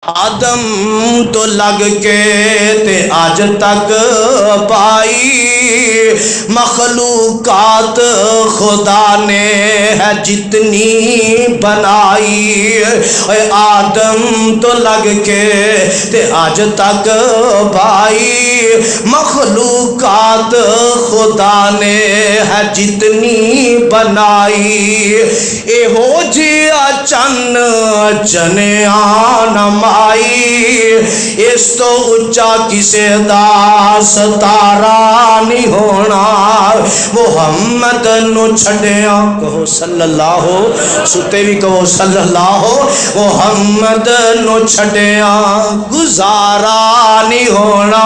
آدم تو لگ کے تے آج تک پائی مخلوقات خدا نے ہے جتنی بنائی. آدم تو لگ کے تے آج تک پائی مخلوقات خدا نے ہے جتنی بنائی. اے ہو جیا چن چنیاں نمائی اس تو اچا کسے دا ستارہ نہیں ہونا. محمد نو چھڑیاں کہو صلی اللہ ستے بھی کہو صلی اللہ. محمد نو چھڑیاں گزارا نہیں ہونا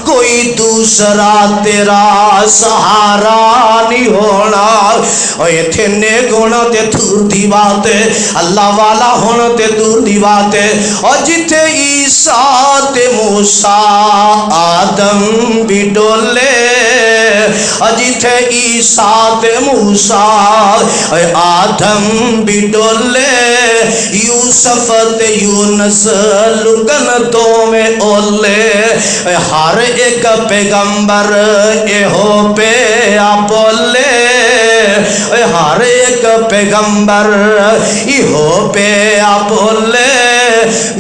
کوئی دوسرا تیرا سہارا نہیں ہونا. اے تھے نیک ہونا تے دور دی بات اللہ والا ہونا تے دور دی بات. اور جتھے عیسیٰ تے موسیٰ آدم بھی ڈولے اور جتھے عیسیٰ تے موسیٰ آدم بھی ڈولے یوسف تے یونس لکن دو میں اولے ہر ایک پیغمبر ایہو پہ بولے ہر ایک پیغمبر ایہو پہ بولے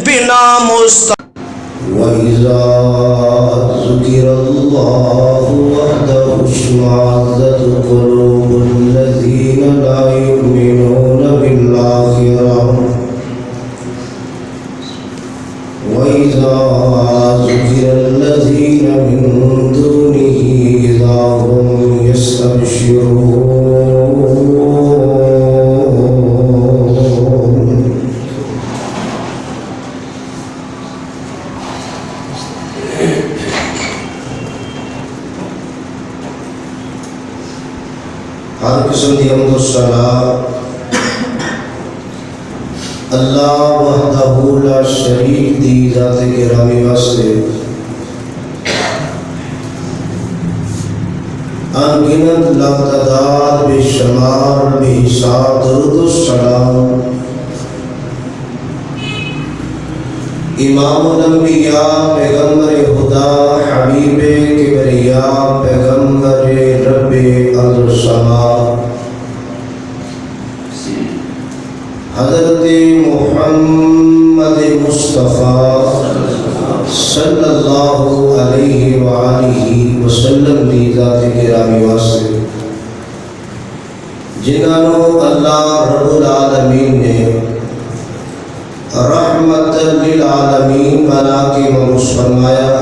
بنا مست. وَإِذَا ذُكِرَ اللَّهُ وَحْدَهُ اشْمَأَزَّتْ قُلُوبُ الَّذِينَ لَا يُؤْمِنُونَ بِالْآخِرَةِ وَإِذَا ذُكِرَ الَّذِينَ مِن دُونِهِ إِذَا هُمْ يَسْتَبْشِرُونَ. ہر قسم دی حمد و ثنا اللہ وحدہ لا شریک دی ذات گرامی واسطے انگنت لامتداد بے شمار بے حساب درود و سلام امام الانبیاء پیغمبر خدا حبیب کبریاء پیغمبر رب ارض و سما حضرت محمد مصطفیٰ صلی اللہ علیہ وآلہ وسلم دی ذات گرامی واسطے جنہوں اللہ رب العالمین نے رحمت للعالمین بنا کے مبعوث فرمایا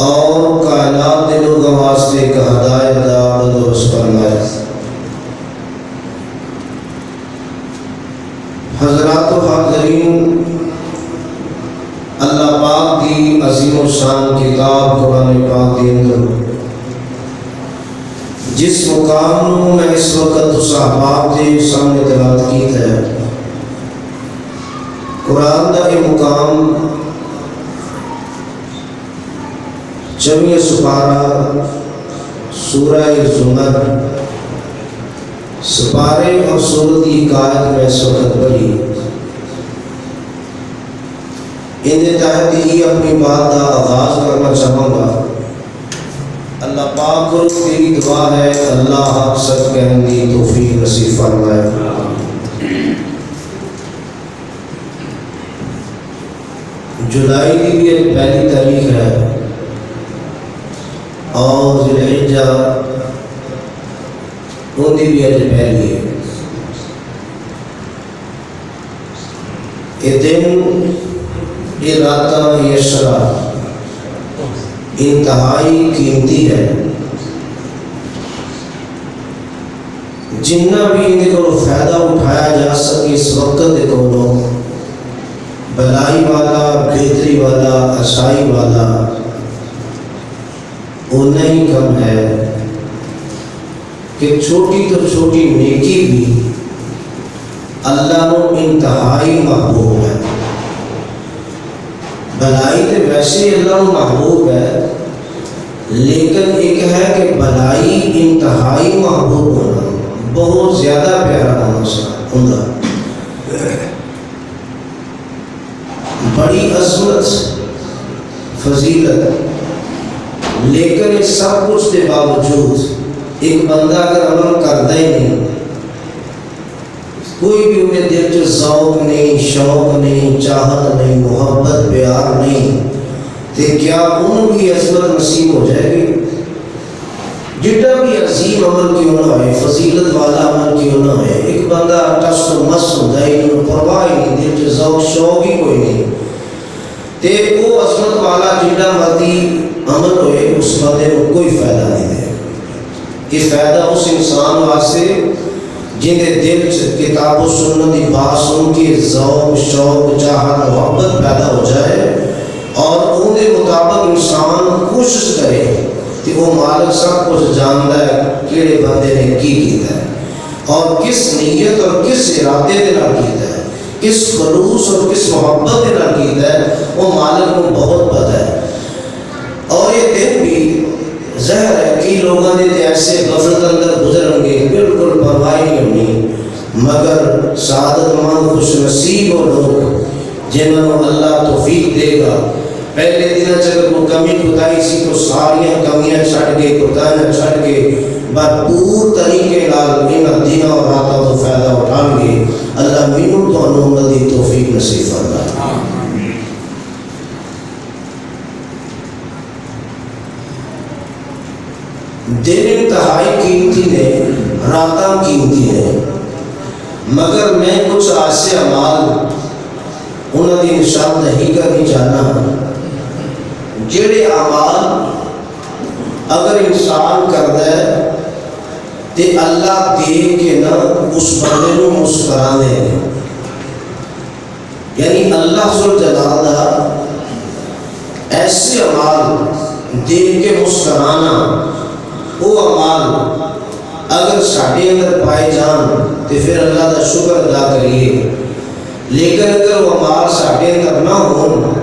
اور کائنات دلوں کا واسطے کا ہدایت بندوبست فرمایا. حضرات و حاضرین، اللہ پاک کی عظیم و شان کتاب قرآن پاک کے اندر جس مقام میں اس وقت صحابات کے سامنے تلاوت کی ہے قرآن دا یہ مقام جمعی سپارہ سورہ زمر سپارے اور سورت کی قائد میں اس وقت پڑھی. ان تحت ہی اپنی بات کا آغاز کرنا چاہوں گا. اللہ پاک کو تیری دعا ہے اللہ حق سچ کہنے کی توفیق نصیب فرمائے. جولائی کی بھی ایک پہلی تاریخ ہے اور ذی الحجہ ان کی بھی ایک پہلی ہے. یہ دن یہ راتہ یہ شرح انتہائی قیمتی ہے. جنہ بھی ان کو فائدہ اٹھایا جا سکے اس وقت کو بلائی والا بہتری والا اچھائی والا اتنا ہی کم ہے کہ چھوٹی تو چھوٹی نیکی بھی اللہ کو انتہائی محبوب ہے. بلائی تو ویسے اللہ کو محبوب ہے لیکن ایک ہے کہ بلائی انتہائی محبوب ہونا بہت زیادہ پیارا ہونا. بڑی عظمت فضیلت، لیکن اس سب کچھ کے باوجود ایک بندہ اگر عمل کرتا ہی نہیں، کوئی بھی انہیں دل چ ذوق نہیں، شوق نہیں، چاہت نہیں، محبت پیار نہیں، تو کیا ان کی عظمت نصیب ہو جائے گی؟ جتنا بھی عظیم عمل کیوں نہ ہوئے، فضیلت والا عمل کیوں نہ ہوئے، ایک بندہ ٹس و مس ہوتا ہے، انہوں پرواہ ہی نہیں، دل چ ذوق شوق ہی کوئی نہیں، تے وہ عظمت والا جتنا مرضی عمل ہوئے اس بندے کو کوئی فائدہ نہیں دے۔ یہ فائدہ اس انسان واسطے جن کے دل چ کتاب و سنت کی بات سن کے ذوق شوق چاہت محبت پیدا ہو جائے اور ان کے مطابق انسان کوشش کرے کہ وہ مالک سب کچھ جانتا ہے کہڑے بندے نے کی کیتا ہے اور کس نیت اور کس ارادے کے نال کیتا ہے، کس خلوص اور کس محبت کے نال کیتا ہے، وہ مالک کو بہت پتہ ہے۔ اور یہ دن بھی ظاہر ہے کہ لوگوں نے ایسے غفلت اندر گزریں گے، بالکل پرواہ نہیں ہونی، مگر سعادت مند خوش نصیب وہ لوگ جنہوں اللہ توفیق دے گا۔ پہلے دن اگر کوئی کمی کوتاہی سی تو ساری کمیاں چھڈ کے کوتاہیاں چھڈ کے بھرپور طریقے نال ان دنوں اور راتوں تو فائدہ اٹھان گے۔ اللہ مینوں تانوں انہاں دی توفیق نصیب فرمائے۔ دن انتہائی قیمتی نے، راتاں قیمتی ہیں، مگر میں کچھ ایسے اعمال انہاں دی نشاندہی کرنی چاہنا جڑے اعمال اگر انسان کرتا ہے تو اللہ دیکھ کے نہ اس بندے کو مسکرانے ہیں، یعنی اللہ ذوالجلال ایسے اعمال دیکھ کے مسکرانا، وہ اعمال اگر ساڑھے اندر پائے جان تو پھر اللہ کا شکر ادا کریے، لیکن اگر وہ اعمال ساڑھے اندر نہ ہوں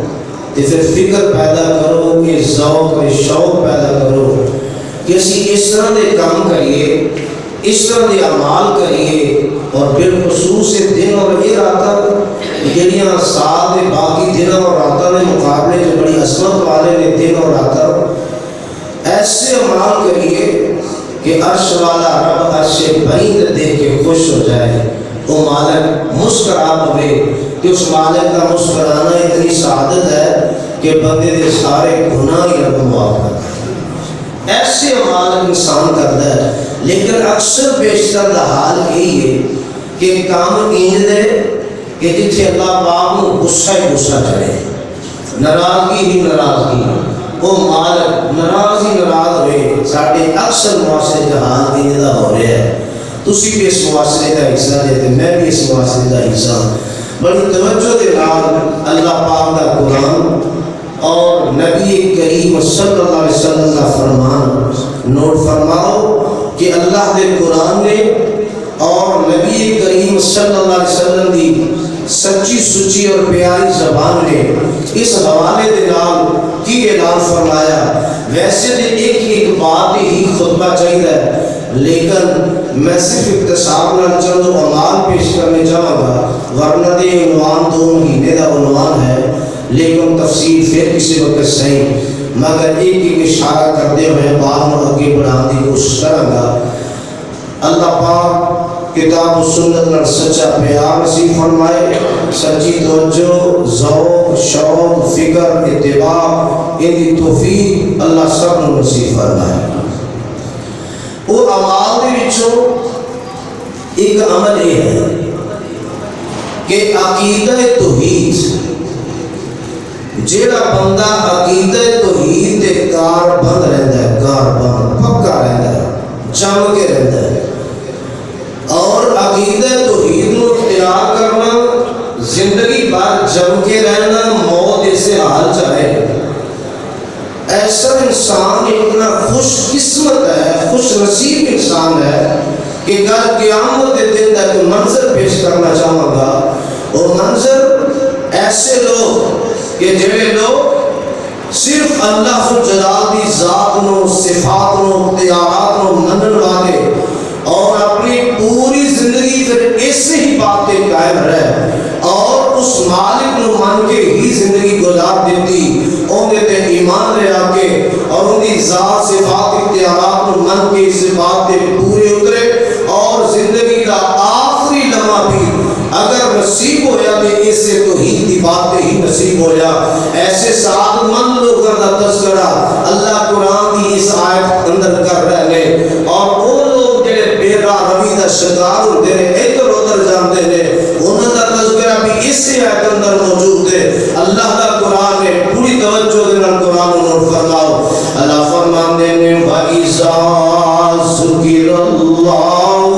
تو پھر فکر پیدا کرو کہ ذوق اور شوق پیدا کرو کہ اسی اس طرح دے کام کریے، اس طرح دے اعمال کریے، اور بالخصوص دن اور یہ راتاں جڑیاں سال دے باقی دنوں اور راتاں کے مقابلے جو بڑی عظمت والے نے دن اور راتاں، ایسے اعمال کریے کہ عرش والا رب عرش بعید دیکھ کے خوش ہو جائے، وہ مالک مسکرا پوے کہ اس مالک کا مسکرانا اتنی سعادت ہے کہ بندے دے سارے گناہ ہی رب معاف کرتا ہے۔ ایسے اعمال انسان کرتا ہے، لیکن اکثر بیشتر دا حال یہی ہے کہ کام انج دے کہ جتھے اللہ پاک کو غصہ ہی غصہ کرے، ناراضگی ہی ناراضگی، وہ مالک ناراض ہی ناراض ہوئے۔ ساڑھے اکثر معاشرے کا حال انج دا ہو رہا ہے، تسی بھی اس معاشرے کا حصہ دیتے، میں بھی اس معاشرے کا حصہ۔ بڑی توجہ کے نال اللہ پاک کا قرآن اور نبی کریم صلی اللہ علیہ وسلم کا فرمان نوٹ فرماؤ کہ اللہ کے قرآن نے اور نبی کریم صلی اللہ علیہ وسلم کی سچی سچی اور پیاری زبان نے اس حوالے کے نال کی اعلان فرمایا۔ ویسے تو ایک بات ہی خطبہ چاہیے، لیکن میں صرف اختصار نال چند اعمال پیش کرنے چاہوں گا، ورنہ دے عنوان 2 مہینے کا عنوان ہے، لیکن تفصیل پھر کسی وقت صحیح، مگر ایک اشارہ کرتے ہوئے بات میں آگے بڑھانے کی کوشش کروں گا۔ اللہ پاک کتاب و سنت پر سچا پیار نصیب فرمائے، سچی توجہ، ذوق، شوق، فکر، اتباع، ان کی توفیق اللہ سب کو نصیب فرمائے۔ وہ اعمال دے وچوں ایک عمل یہ ہے کہ عقیدہ توحید، جیڑا بندہ عقیدہ توحید دے کار بند رہتا ہے، کار بند پکا رہتا ہے، جم کے رہتا ہے، اور عقیدہ توحید کو اختیار کرنا، زندگی بھر جم کے رہنا، موت اسے حال چاہے، ایسا انسان اتنا خوش قسمت ہے، خوش نصیب انسان ہے کہ کل قیامت کے دن تک منظر پیش کرنا چاہوں گا۔ وہ منظر ایسے لوگ کہ جڑے لوگ صرف اللہ جلال کی ذات نو، صفات نو، اختیارات نو منن والے اور اپنی پوری زندگی پھر ایسے ہی بات پہ قائم رہے اور اس مالک نو مان کے ہی زندگی ایمان لے آ کے اور ان کی ذات صفات اختیارات کو من کے اس بات کے پورے اترے اور زندگی کا آخری لمحہ بھی اگر نصیب ہو جاتے اس سے توحید کی باتیں ہی نصیب ہو جا ایسے سعادت مند لوگوں کا تذکرہ اللہ قرآن کی اس آیت اندر کر رہے ہیں اور وہ لوگ جڑے بے راہ روی کا شکار ہوتے ہیں ادھر ادھر جانتے ہیں انہوں کا تذکرہ بھی اس آیت اندر موجود ہے اللہ کا قرآن ہے پوری توجہ کے نال قرآن نوٹ فرماؤ اللہ فرماتے ہیں وَإِذَا ذُكِرَ اللَّهُ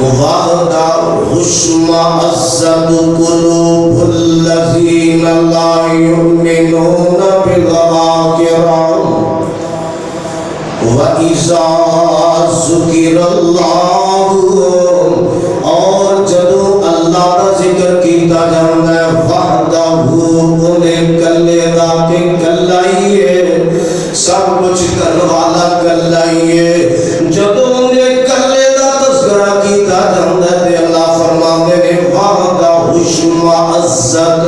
وَحْدَهُ اشْمَأَزَّتْ قُلُوبُ الَّذِينَ لَا يُؤْمِنُونَ بِالْآخِرَةِ وَإِذَا ذُكِرَ اللَّهُ اور جدو اللہ کا ذکر کیتا جاتا ہے وحدہ انہیں کلے دا کہ کلائیے سب کچھ کرنے والا کلائیے جدو انہیں کلے دا تذکرہ کیتا جاتا ہے تے اللہ فرماتے ہیں وحدہ اشمأزت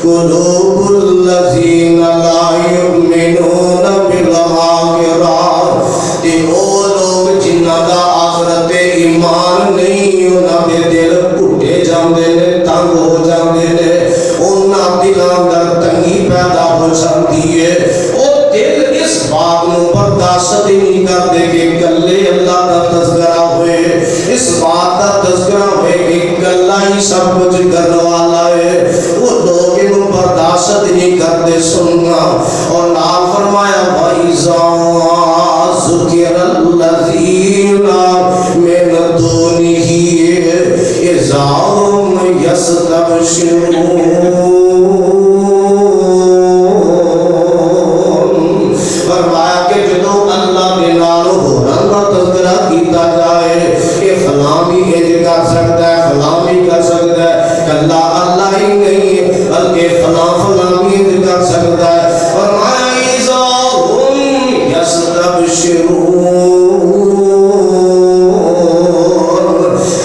قلوب الذین لا یؤمنون بالآخرہ تے وہ لوگ جنہ دا آخرت ایمان نہیں انہاں دے دل ٹوٹے جاندے نے تنگ ہو جاندے نے انہاں دلاں اندر تنگی پیدا ہو جاندی ہے او دل اس بات نو برداشت نہیں کرتے کہ کلے اللہ کا تذکرہ ہوئے اس بات کا تذکرہ ہوئے کہ اللہ ہی سب کچھ کرنے والا ہے وہ لوگ انہوں برداشت نہیں کرتے سننا اور نام فرمایا وَإِذَا ذُكِرَ الَّذِينَ مِن دُونِهِ إِذَا هُمْ يَسْتَبْشِرُونَ فرمایا کہ جدو اللہ کے نالوں ہونا کا تذکرہ کیتا جائے کہ فلاں بھی انج کر سکتا ہے فلاں بھی کر سکتا ہے کلا اللہ ہی نہیں ہے بلکہ فلاں بھی انج کر سکتا ہے فرمایا اذا ہم یستبشرون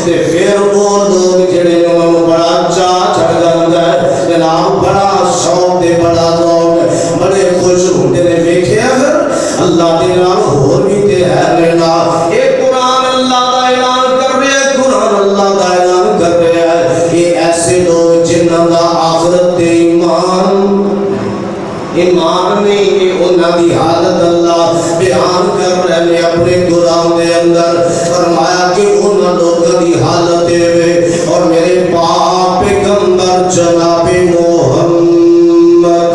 تے پھر وہ لوگ جڑے انہوں نے بڑا چاہ چڑھ جاتا ہے جناب بڑا شوق دے بڑا ذوق بڑے خوش ہوتے نے دیکھے اگر اللہ کے نام ہور بھی تے ہے لینا ایک قرآن اللہ کا اعلان کر رہے ہیں قرآن اللہ کا اعلان کر رہے ہیں یہ ایسے لوگ جنہاں دا آخرت تے ایمان نہیں کہ انہاں دی حالت اللہ بیان کر رہے ہیں اپنے قرآن دے اندر فرمایا کہ انہاں لوگوں دی حالت ہے اور میرے پاک پیغمبر جناب محمد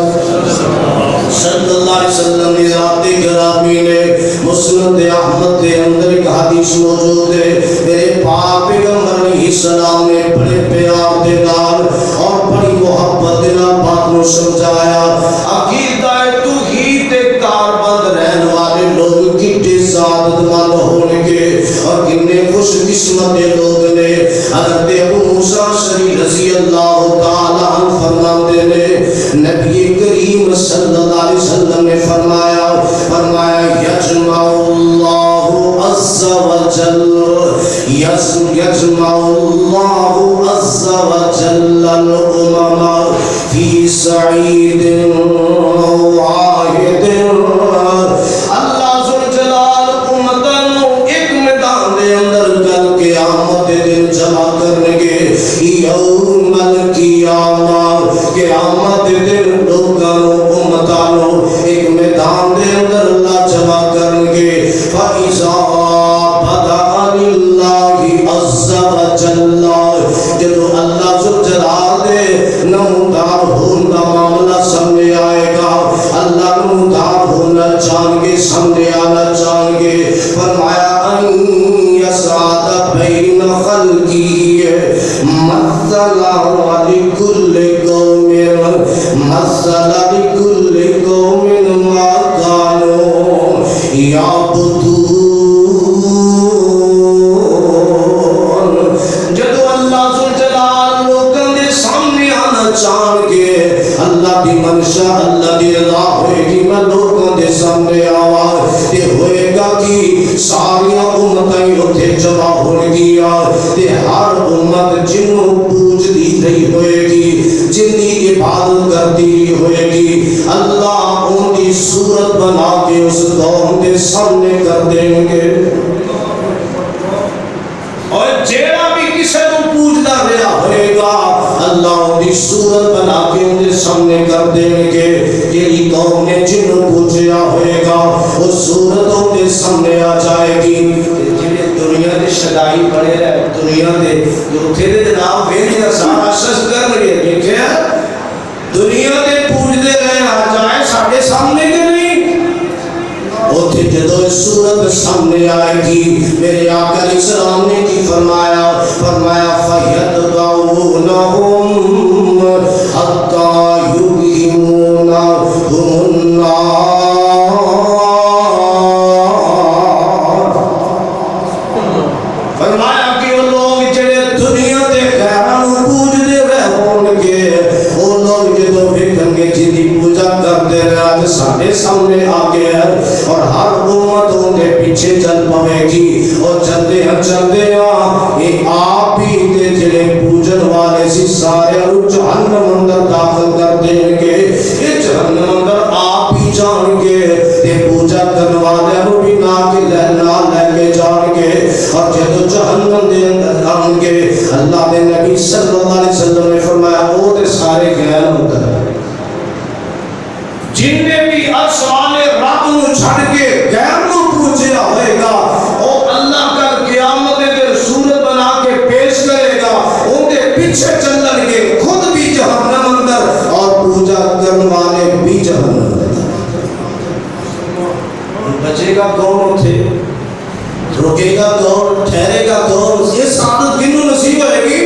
صلی اللہ علیہ وسلم کی ذات گرامی نے مسند احمد کے اندر ایک حدیث موجود ہے میرے پاک پیغمبر علیہ السلام نے بڑے پیار دے نال اور بڑی محبت دے نال بات کو سمجھایا عقیدہ توحید کار بند رہنے والے لوگ کتنے سعادت مند ہوں گے اور کتنے خوش قسمت لوگ نے حضرت ابو موسیٰ شری رضی اللہ تعالی عنہ فرماتے نے نبی کریم صلی اللہ علیہ وسلم نے فرمایا یجمع اللہ عز و جل یجمع اللہ عز و جل الامم فی سعید واحد اللہ ذوالجلال امتوں ایک میدان دے اندر کل قیامت دن جمع کرنگے یوم القیامہ قیامت دن لوگوں امتوں ایک میدان دے اندر اللہ جمع کرنگے فَإِذَا بَدَعَ لِلَّهِ عَزَّ وَجَلَّ جدو اللہ ذوالجلال دے نمودار ہونا معاملہ سمجھے آئے گا اللہ نمودار ہونا چاہن گے سمجھے آنا چاہن گے فرمایا ان یسعد بین خلقی مثلا لکل قوم ما کانوا یعبدون جدو اللہ ذوالجلال لوگوں دے سامنے آنا چاہن گے اللہ دی منشا اللہ دی رضا ہوئے گی میں لوگوں دے سامنے آواز تے ہوئے گا کہ ساریاں امتیں اتھے جمع ہوئے گیا تے ہر امت جنوں پوچھ دی رہی ہوئے گی جن دی عبادت کرتی ہوئے گی دے سامنے کر دیں گے اور جیڑا بھی کسی کو پوجدا رہا ہوئے گا اللہ دی صورت بنا کے ان کے سامنے کر دیں گے جیڑی قوم نے جنوں پوجیا ہوئے گا وہ صورت ان کے سامنے آ جائے گی جیڑے دنیا دے شدائی بڑے رہے دنیا دے جو تھے دے جناب ویلیا سارا شش کر لگے دیکھے دنیا دے پوجدے رہے آ جائے ساڑھے سامنے کے نہیں اوتھے جدو صورت سامنے آئے گی میرے آقا علیہ السلام نے کی فرمایا فَيَتْبَعُونَهُمْ حَتَّى يُبْهِمُونَهُمُ النَّارِ فرمایا کہ وہ لوگ جڑے دنیا دے غیروں پوج دے رہے ہون گے وہ لوگ جدو ویکھن گے جدی پوجا کرتے رہے آج ساڑھے سامنے آ گئے اور ہر امت ان کے پیچھے چل پوے گی اور چلتے ہیں یہ آپ ہی تے جڑے پوجن والے سی سارے جہنم اندر داخل کر دیں گے یہ جہنم اندر آپ ہی جان گے یہ پوجا کرنے والے بھی نہ لے کے جان گے اور جب جہنم دے اندر آن گے اللہ نے نبی صلی اللہ علیہ وسلم نے فرمایا وہ تے سارے غیر اندر جن نے بھی اسوال رب نو چھڑ کے غیر نو پوجیا ہوئے گا او اللہ کا قیامت دے صورت بنا کے پیش کرے گا ان کے پیچھے چلن گے خود بھی جہنم اندر اور پوجا کرنے والے بھی جہنم اندر بچے گا کون تھے رکے گا کون ٹھہرے گا کون یہ سعادت کنوں نصیب ہوئے گی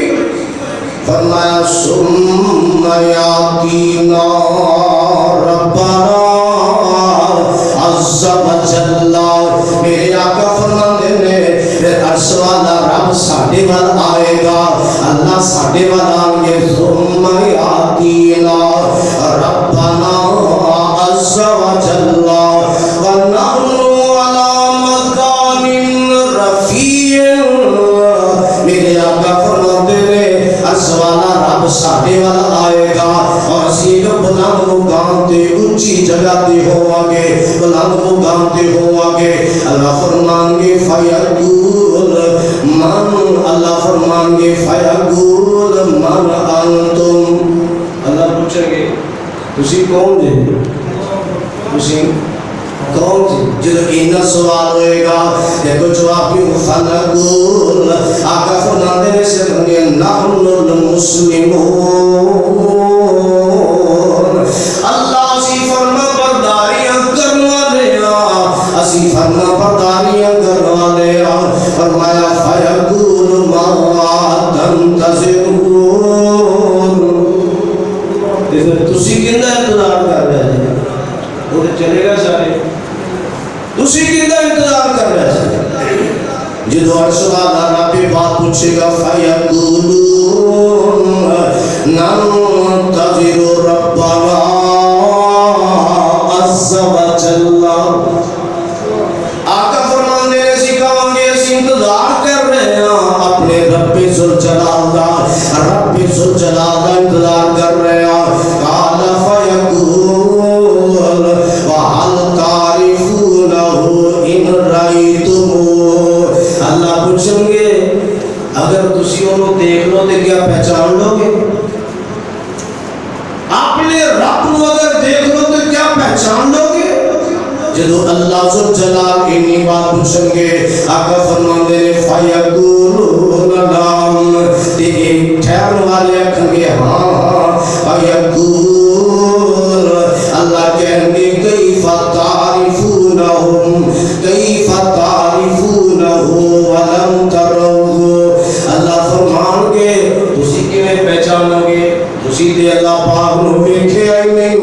فرمایا ثم یاتینا ربنا عز وجل میرے آقا فرماتے ہیں پھر عرش والا رب ساڑھے وال آئے گا اللہ ساڑھے وال آئیں گے ثم یاتینا ربنا عز وجل ونحن علی مقام رفیع میرے آقا فرماتے ہیں عرش والا رب ساڑھے والا آئے گا اور سیدھ بلند مقام تے اونچی جگہ تے ہوا گے بلند مقام تے ہوا گے اللہ فرمان گے فیقول من اللہ فرمان گے فیقول من انتم اللہ پوچھیں گے تسی کون جے تسی کون جی جدو اینا سوال ہوئے گا دیکھو جواب بھی فنقول آقا فرماتے ہیں سے رنگے نحن المسلمون اللہ اسی فرما برداریاں کرنا لیا اسی فرما برداریاں کرنا لیا فرمایا فیقول ما تنتظرون دیکھو تسی کندہ انتظار کر رہے ہیں وہ چلے گا سارے تسی کیدا انتظار کر رہے ہیں جدو عرش والا رب بات پوچھے گا فیقولون ننتظر ربنا عز وجل آقا فرمانے نے سکھاؤں گے اس انتظار کر رہے ہیں اپنے رب ذوالجلال دا رب ذوالجلال دا انتظار کر رہے ہیں قال فیقول وحل تعرفونه ان رأیتموه اللہ پوچھیں گے اگر تسی انہوں دیکھ لو تو کیا پہچان لو گے اپنے رب نو اگر دیکھ لو تو کیا پہچان لو گے جدو اللہ ذوالجلال انہی بات پوچھیں گے آقا فرماندے نے فیقولون نام تے ایک ٹھہر والے اکھیں گے ہاں فیقول اللہ کہیں گے کیف تعرفونہم کیف تعرفونہم ولم تروہ اللہ فرمان گے تسی کیویں پہچانو گے تسی تے اللہ پاک نو ویکھیا ہی نہیں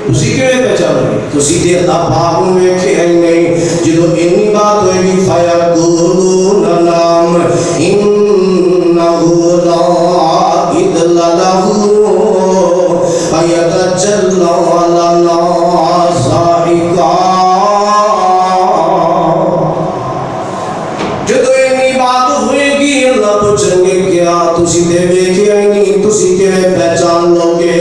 تسی کیویں پہچانو گے تسی تے اللہ پاک نو ویکھیا ہی نہیں جدو انی بات ہوئے گی فیقولون نام انہو لا عدل لہو فیتجلی لنا ذائقہ جدو انی بات ہوئے گی اللہ پوچھیں گے کیا تسی تے ویکھیا ہی نہیں تسی تے کہ پہچان لو گے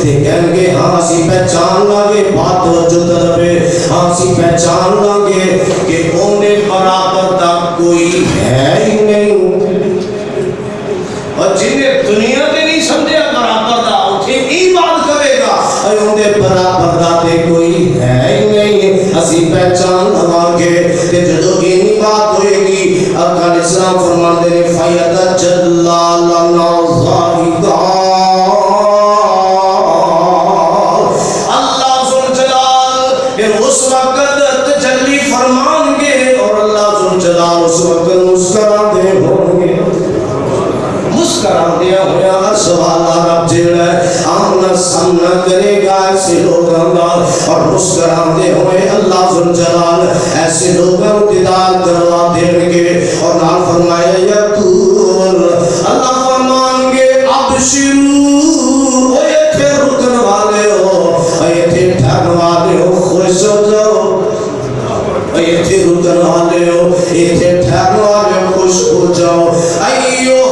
تے کہیں گے ہاں اسی پہچان لگے بات توجہ طلبے ہاں اسی پہچان لگے کہ اونے برابر دا کوئی ہے ہی نہیں اور جنہیں دنیا تے نہیں سمجھے برابر دا اٹھے ہی بات کرے گا اونے برابر دا تے کوئی ہے ہی نہیں اسی پہچان لگے تے جدو اینی بات ہوئے گی اکال اسلام فرماندے نے فیت جلال نوزاہدہ اللہ ذوالجلال پھر اس وقت تجلی فرمان گے اور اللہ ذوالجلال اس وقت مسکران دے ہوں گے مسکران دیا ہویا ہر سوالہ رب جڑا ہے آمنا سامنا کرے گا ایسے لوگاں دا اور مسکران دے ہوئے اللہ ذوالجلال ایسے لوگاں دیدار کروا دیں گے اور نال فرمایا یقول اللہ فرمان گے ابشرو اے تھے رکن والے ہو اے تھے ٹھہر والے ہو خوش ہو جاؤ اے تھے رکن والے ہو اے تھے ٹھہر والے ہو خوش ہو جاؤ ایوہ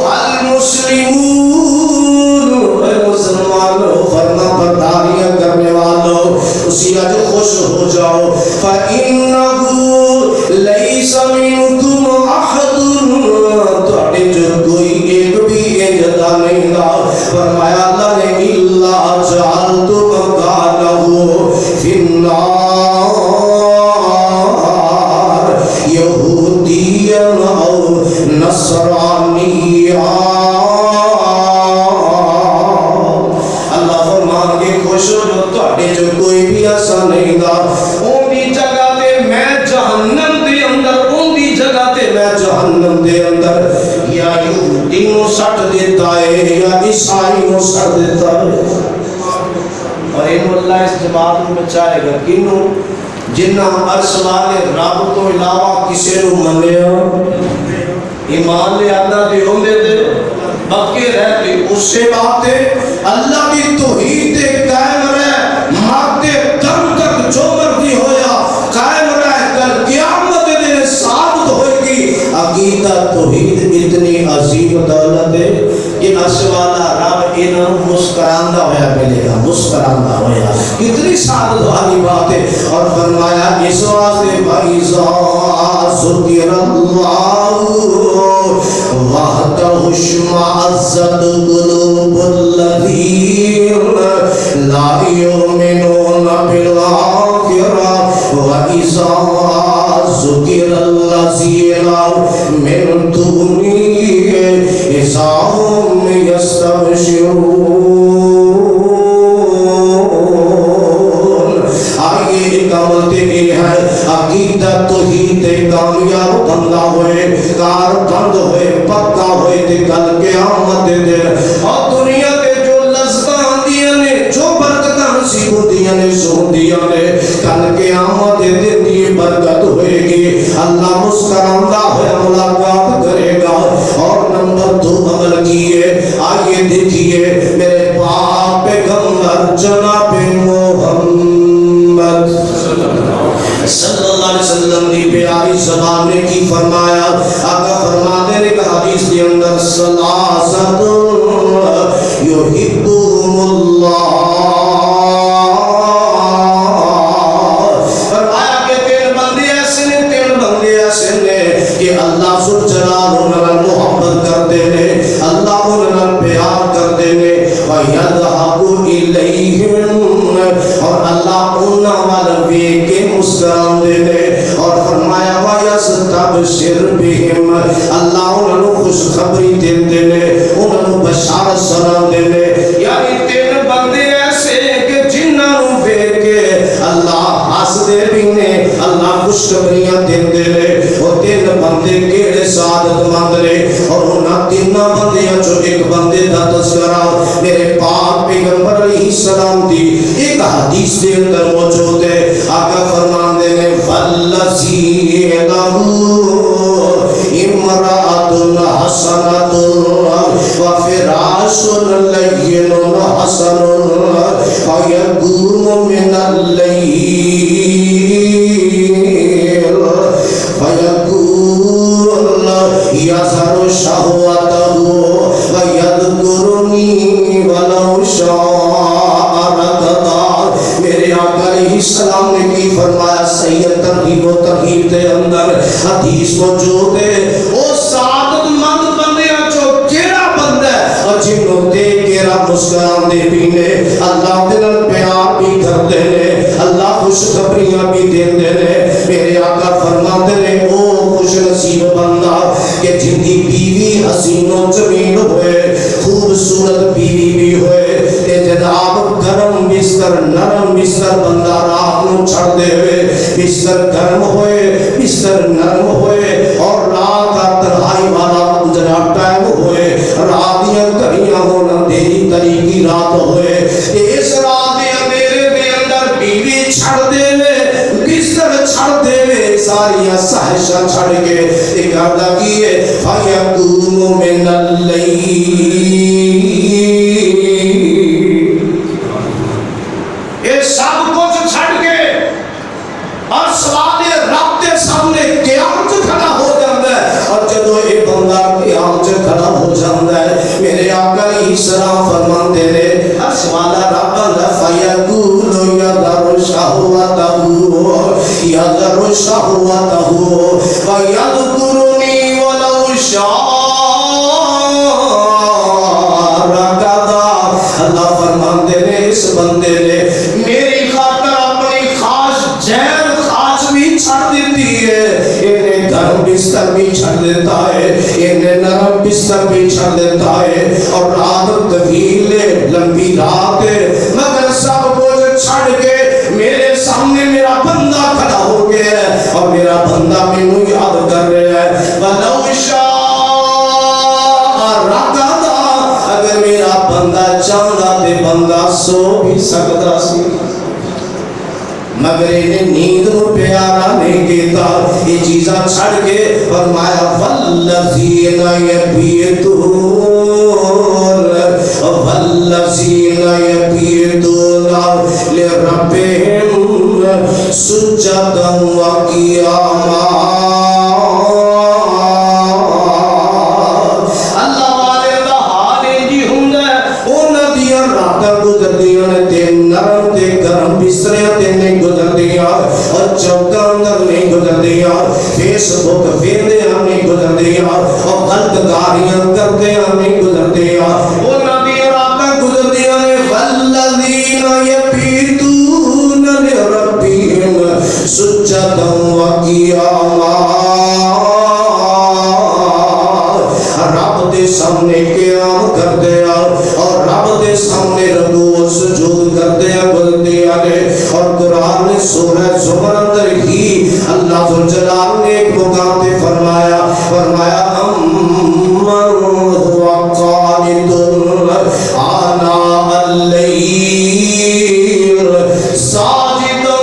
المسلمون اے مسلمانوں فرما برداریاں کرنے والوں اسی آج خوش ہو جاؤ فَإِنَّهُ لَيْسَ مِنْكُمْ أَحَدٌ تُعْدِ جو کوئی ایک بھی اجدہ نہیں گا فرمایا اللہ نے إِلَّا جَعَلْتُ مَكَانَهُ فِي النَّارِ یہودیاً او نصرانیاں اللہ فرمان کے خوش ہو جو تھوڑے جو کوئی بھی ایسا نہیں گا اون دی جگہ تے میں جہنم دے اندر اون دی جگہ تے میں جہنم دے اندر یا یہودی نو سٹ دیتا ہے یا عیسائی نو سٹ دیتا ہے اور ان اللہ اس جواب میں بچائے گا کنوں جنہ عرص والے رب تو علاوہ کسے رو منیا ایمان لے آدھا دے ہوں دے بقی رہتے اس سے بات ہے اللہ کی توحید قائم رہے مارتے دم تک جو مرضی ہویا قائم رہے کر قیامت دن ثابت ہوئے گی عقیدہ توحید اتنی عظیم دولت ہے کہ عرص والا رب انہوں مسکراندہ ہویا ملے گا مسکراندہ ہویا اتنی سعادت والی بات ہے اور فرمایا اس واسطے بَإِذَا ذُكِرَ اللَّهُ وَحْدَهُ اشْمَأَزَّتْ قُلُوبُ الَّذِينَ لَا يُؤْمِنُونَ بِالْآخِرَةِ وَإِذَا ذُكِرَ الَّذِينَ مِن دُونِهِ إِذَا هُمْ يَسْتَبْشِرُونَ عقیدہ توحید کامیاب بندہ ہوئے کار بند ہوئے پکا ہوئے تے کل قیامت دے اور دنیا تے جو لذتاں دیاں نے جو برکتاں نصیباں نے سوندیاں نے کل قیامت دے دی برکت ہوئے گی اللہ مسکراندہ ہویا ملاقات کرے گا اور نمبر 2 عمل کیے آئیے دیکھیے میرے پاک پیغمبر جناب محمد صلی اللہ علیہ وسلم دی پیاری زبان نے کی فرمایا آقا فرما دے نے کہ حدیث کے اندر سلاسط یحبہم اللہ فرمایا کہ تین بندے ایسے نے کہ اللہ ذوالجلال انہاں محبت کر دے نے اللہ انہاں پیار کر دے نے وَيَدْحَبُ إِلَيْهِمْ اور اللہ انہاں والوے کے مسکران دے نے اور فرمایا وَيَسْتَبْشِرْ بِهِمْ اللہ انہوں خوشخبری دے نے انہوں بشارت سلام دے نے یعنی تین بندے ایسے کہ جنہوں بے کے اللہ ہس دے بھی نے اللہ خوشخبریاں دے نے اور تین بندے کیڑے سعادت مند نے اور انہاں تین بندیاں جو ایک بندے دا تذکرہ میرے پاک پیغمبر علیہ السلام دی ایک حدیث دے اندر موجود ہے آقا فرمان دے نے فَالَّذِي لَهُ امرأة حسنة وفراش لين حسن فيقوم من الليل فيقول يظهر شهوته ويذكرني ولا علیہ السلام نے کی فرمایا سید ترغیب و ترہیب دے اندر حدیث موجود ہے او سعادت مند بندے چو کیڑا بندہ ہے اور جنوں دیکھ کے رب مسکران دے پینے اللہ دے نال پیار بھی کر دے نے اللہ خوشخبریاں بھی دے دے نے میرے آقا فرماتے نے او خوش نصیب بندہ کہ جن دی بیوی حسین و جمیل ہوئے خوبصورت بیوی بھی ہوئے تے جناب گرم بستر نرم بستر بندہ رات نو چھڑ دے ہوئے بستر گرم ہوئے بستر نرم ہوئے اور رات کا تنہائی والا جنا ٹائم ہوئے رات دیاں گھڑیاں ہونا دیری طریقی رات ہوئے اس رات دے اندھیرے دے اندر بیوی چھڑ دے وے بستر چھڑ دے وے ساری سہشہ چھڑ کے ایک آدھا کیے فَيَقُومُ مِنَ اللَّيْلِ یہ سب کچھ چھڑ کے اور سوال رب کے سامنے قیامت کھڑا ہو جاتا ہے اور جب یہ بندہ قیامت کھڑا ہو جاتا ہے میرے آقا علیہ السلام فرماتے ہیں سوال رب اللہ فَيَقُولُ يَذَرُ شَهْوَتَهُ يَذَرُ شَهْوَتَهُ وَيَذْكُرُنِي وَلَوْ شَاءَ رَكَضَ اللہ فرماتے ہیں اس بندے نے میری خاطر اپنی خاص جہر خاص بھی چھڑ دیتی ہے انہیں گرم بستر بھی چھڑ دیتا ہے انہیں نرم بستر بھی چھڑ دیتا ہے اور رات طویل لمبی رات ہے مگر سب کچھ چھڑ کے میرے سامنے میرا بندہ کھڑا ہو گیا ہے اور میرا بندہ مینوں یاد کر رہا ہے وَلَوْ شَاءَ رَكَضَ اگر میرا بندہ چاہتا تے بندہ سو بھی سکتا سی مگر انہیں نیند کو پیارا نہیں کیتا یہ چیزاں چھڑ کے فرمایا وَالَّذِينَ يَبِيتُونَ لِرَبِّهِمْ سُجَّدًا وَقِيَامًا اللہ والے دا حال جی ہوندا انہاں دیاں راتاں گزردیاں نے تے نرم تے گرم بستریاں تے نہیں گزردیاں اور چوکاں اندر نہیں گزردیاں فیس بک ویندیاں نہیں گزردیاں اور غلط کاریاں کردیاں نہیں گزردیاں انہاں دیاں راتاں گزردیاں نے والذین یبیتون لربہم سجدا وقیاما رب دے سامنے قیام کر دیا اور رب دے سامنے رکوع و سجود کر دیا بلدیا نے اور قرآن نے سورہ زمر اندر ہی اللہ ذوالجلال نے ایک مقام پہ فرمایا امن ہوا قانت آناء اللیل ساجدا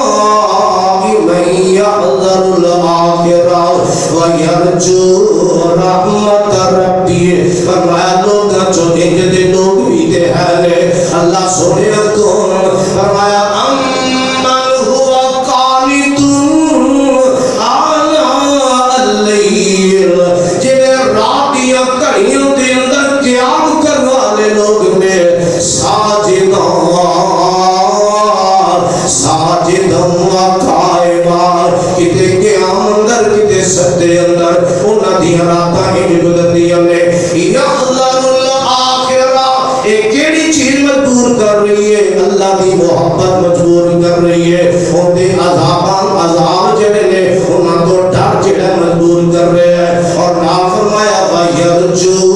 وقائما یحذر الآخرہ وَيَرْجُو رَحْمَتَ رَبِّهِ فرمایا لوگاں جو انج دے لوگ بھی دے ہیں اللہ سونے کون فرمایا امن ہوا قانت آناء اللیل جنہیں راتیاں کڑیوں دے اندر قیام کروانے لوگ نے ساجداں وقائما کتے قیام اندر کتے سجدے اندر انہاں دی راتاں ہی گزردیاں نے یحذر الآخرہ ایک کیڑی چیز مجبور کر رہی ہے اللہ دی محبت مجبور کر رہی ہے ان دے عذاب جڑے نے انہاں تو ڈر جڑا مجبور کر رہے ہیں اور نافرمایا وَيَرْجُو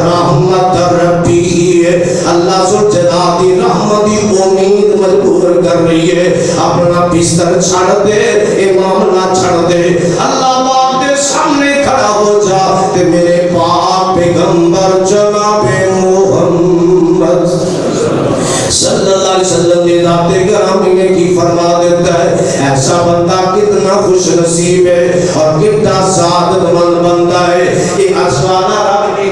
رحمت ربی اللہ ذوالجلال دی رحمت دی امید مجبور کر رہی ہے اپنا بستر چھڑ دے امام نہ چھڑ دے اللہ پاک دے سامنے کھڑا ہو جا تے میرے پاک پیغمبر جناب محمد صلی اللہ علیہ وسلم نے ذات گرامی نے کی فرما دیتا ہے ایسا بندہ کتنا خوش نصیب ہے اور کتنا سعادت مند بندہ ہے کہ اسوانا رب نے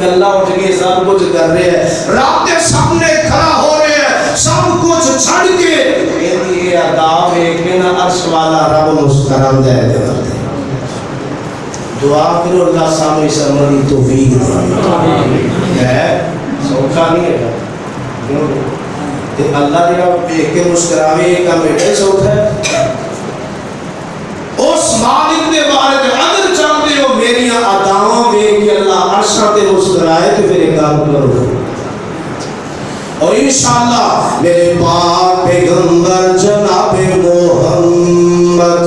کلا اٹھ کے سب کچھ کر رہے ہیں رب کے سامنے کھڑا ہو رہے ہیں سب کچھ چھڑ کے یہ اداب ہے کہ نا عرش والا رب مسکران دے دعا کرو اللہ سامنے سمجھی توفیق ہے سوکھا نہیں ہے تے اللہ جڑا دیکھ کے مسکراوے یہ کام ایڈا سوکھا ہے. اس مالک دے بارے تے اگر چاہتے ہو میری اداواں ویکھ کے اللہ عرشاں تے مسکرائے تے پھر یہ کام کرو. اور انشاءاللہ میرے پاک پیغمبر جناب محمد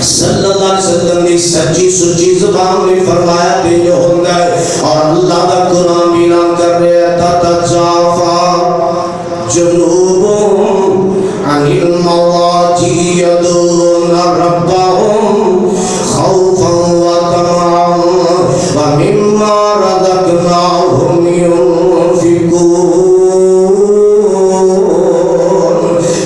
صلی اللہ علیہ وسلم نے سچی سچی زبان میں فرمایا کہ جو ہوتا ہے اور اللہ کا قرآن بھی اعلان کر رہے ہیں تتجافا جنوبهم عن المضاجع يدعون ربهم خوفا وطمعا ومما رزقناهم ينفقون.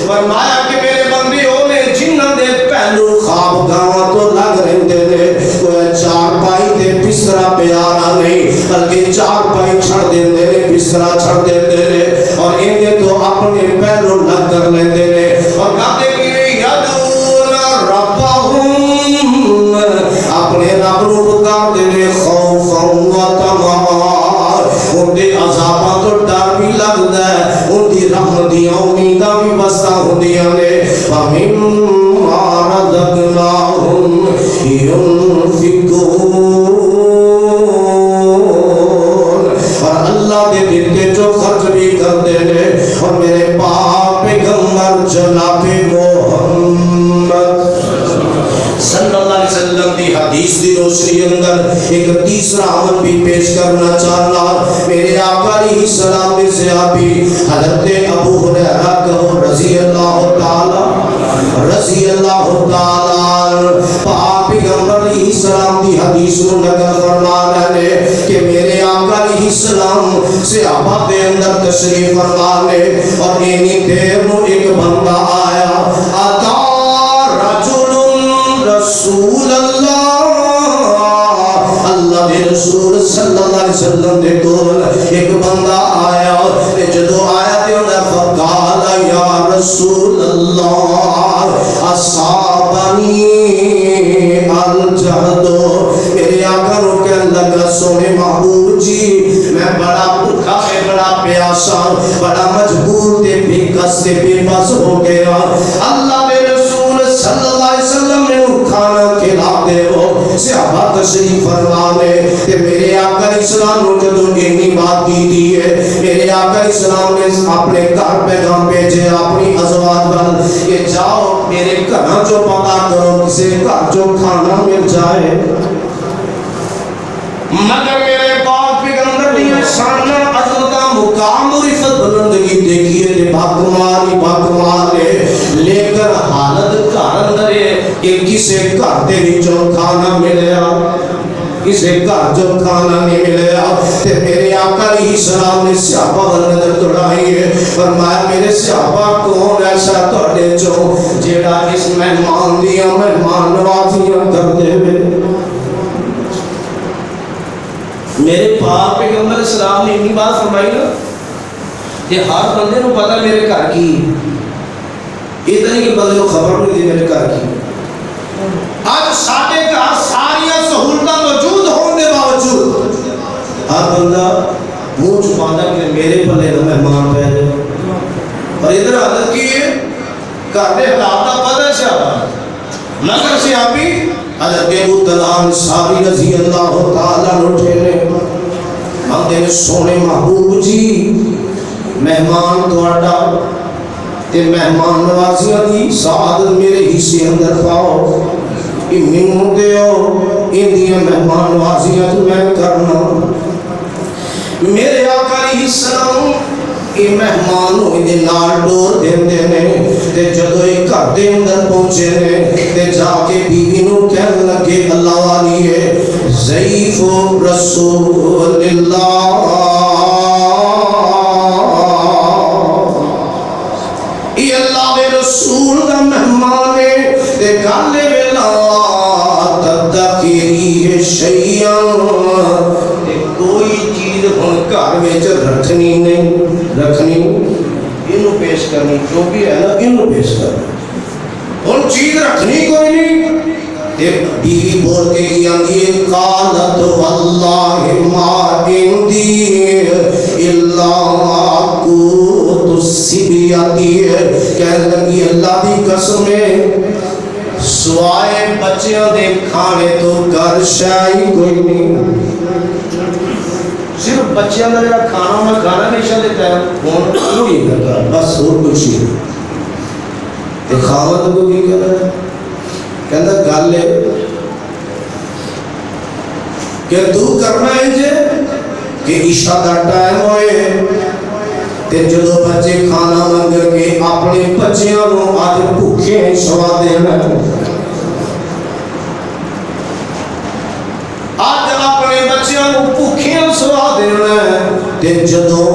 فرمایا کہ میرے بندیوں نے جنہاں دے پہلو خواب گاواں تو لگ رہندے نے کوئی چار پائی تے بسترا پیارا نہیں بلکہ چار پائی چھڑ دیندے نے بسترا چھڑ دیندے نے اور انہیں تو اپنے پہلو لگ کر لیندے نے اور کہتے کہ یدعون ربهم اپنے رب نو پکارتے نے خوفا و طمعا. ان دے عذاباں تو ڈر بھی لگدا ہے ان دی رحمتیاں امیداں بھی بستا ہوندیاں نے وَمِمَّا رَزَقْنَاهُمْ يُنْفِقُونَ. اور اللہ دے دیتے جو خرچ بھی کرتے ہیں. اور میرے پاک پیغمبر جناب محمد صلی اللہ علیہ وسلم کی حدیث دی روشنی اندر ایک تیسرا عمل بھی پیش کرنا چاہنا. میرے آقا علیہ السلام کے صحابی حضرت ابو ہریرہ کہو رضی اللہ تعالی پاک پیغمبر علیہ السلام کی حدیث کو نقل فرما رہے کہ میرے آقا علیہ السلام صحابہ کے اندر تشریف فرما لے اور انہی دیر میں ایک بندہ آیا آتا رسول اللہ دے رسول صلی اللہ علیہ وسلم دے کول ایک بندہ آیا جدو آیا تے انہیں فقال یا رسول اللہ اصابنی الجہد. میرے آقا رو کہنے لگا سونے محبوب جی میں بڑا بھوکا ہے بڑا پیاسا بڑا مجبور تے بے کس تے بے بس ہو گیا. اللہ دے رسول صلی اللہ علیہ وسلم نے کھانا کھلا دے ہو صحابہ تشریف فرما لے کہ میرے آقا اسلام نے جدو انہی بات کی دی ہے میرے آقا اسلام نے اپنے گھر پیغام بھیجے اپنی ازواج بل کہ جاؤ میرے گھر جو پتا کرو کسی گھر جو کھانا مل جائے. مگر میرے پاک پیغمبر نے شان عظمت مقام اور عزت بلندگی دیکھیے تے باکمال لے کر حالت گھر اندر کہ کسے گھر دے وچوں کھانا ملیا کسے گھر جو کھانا نہیں ملیا. تے میرے آقا علیہ السلام نے صحابہ ول نظر دوڑائی ہے فرمایا میرے صحابہ کون ایسا تہاڈے چوں جیڑا اس مہمان دیاں مہمان نوازیاں کردے وے. میرے پاک پیغمبر اسلام نے اتنی بات فرمائی نا کہ ہر بندے کو پتا میرے گھر کی اتنی کہ بندے کو خبر نہیں دی میرے گھر کی. آج ساڈے گھر ساریا سہولتاں موجود ہونے کے باوجود ہر بندہ منہ چھپاتا کہ میرے پلے نہ مہمان پہ جائے. اور ادھر حالت کی ہے گھر کے حالات کا پتہ صحابہ مگر صحابی حضرت ابو طلحہ انصاری رضی اللہ تعالیٰ اٹھے نے آندے سونے محبوب جی مہمان تواڈا تے مہمان نوازیاں دی سعادت میرے حصے اندر پاؤ مینوں دیو اندیاں مہمان نوازیاں تو میں کرنا. میرے آقا علیہ السلام یہ مہمان ہوئے نال ڈور دیندے نے تے جدو ایک گھر دے اندر پہنچے نے تے جا کے بیوی نو کہنے لگے اللہ والی ہے ضعیف رسول اللہ یہ اللہ دے رسول دا مہمان ہے تے گالے ویلا تدخیری شیئا تے کوئی چیز ہن گھر وچ رکھنی نہیں رکھنی انہوں پیش کرنی جو بھی ہے نا انہوں پیش کرنی ان چیز رکھنی کوئی نہیں. ایک بیوی بول کے کی آنگی قالت واللہ ما اندی الا قوت قسم سوائے بچیاں دے کھانے تو گھر شاہی کوئی نہیں صرف بچیاں دا جڑا کھانا میں کھانا ہمیشہ دیتا ہے ہوں کوئی کرتا بس اور کچھ نہیں تے خاوند کو کی کر رہا ہے کہندا گل ہے کہ تو کرنا ہے جے کہ عشاء دا ٹائم ہوئے تے جدو بچے کھانا منگ کے اپنے بچیاں نو اج بھوکے سوا دینا اج اپنے بچیاں نو بھوکے سوا دینا تے جدو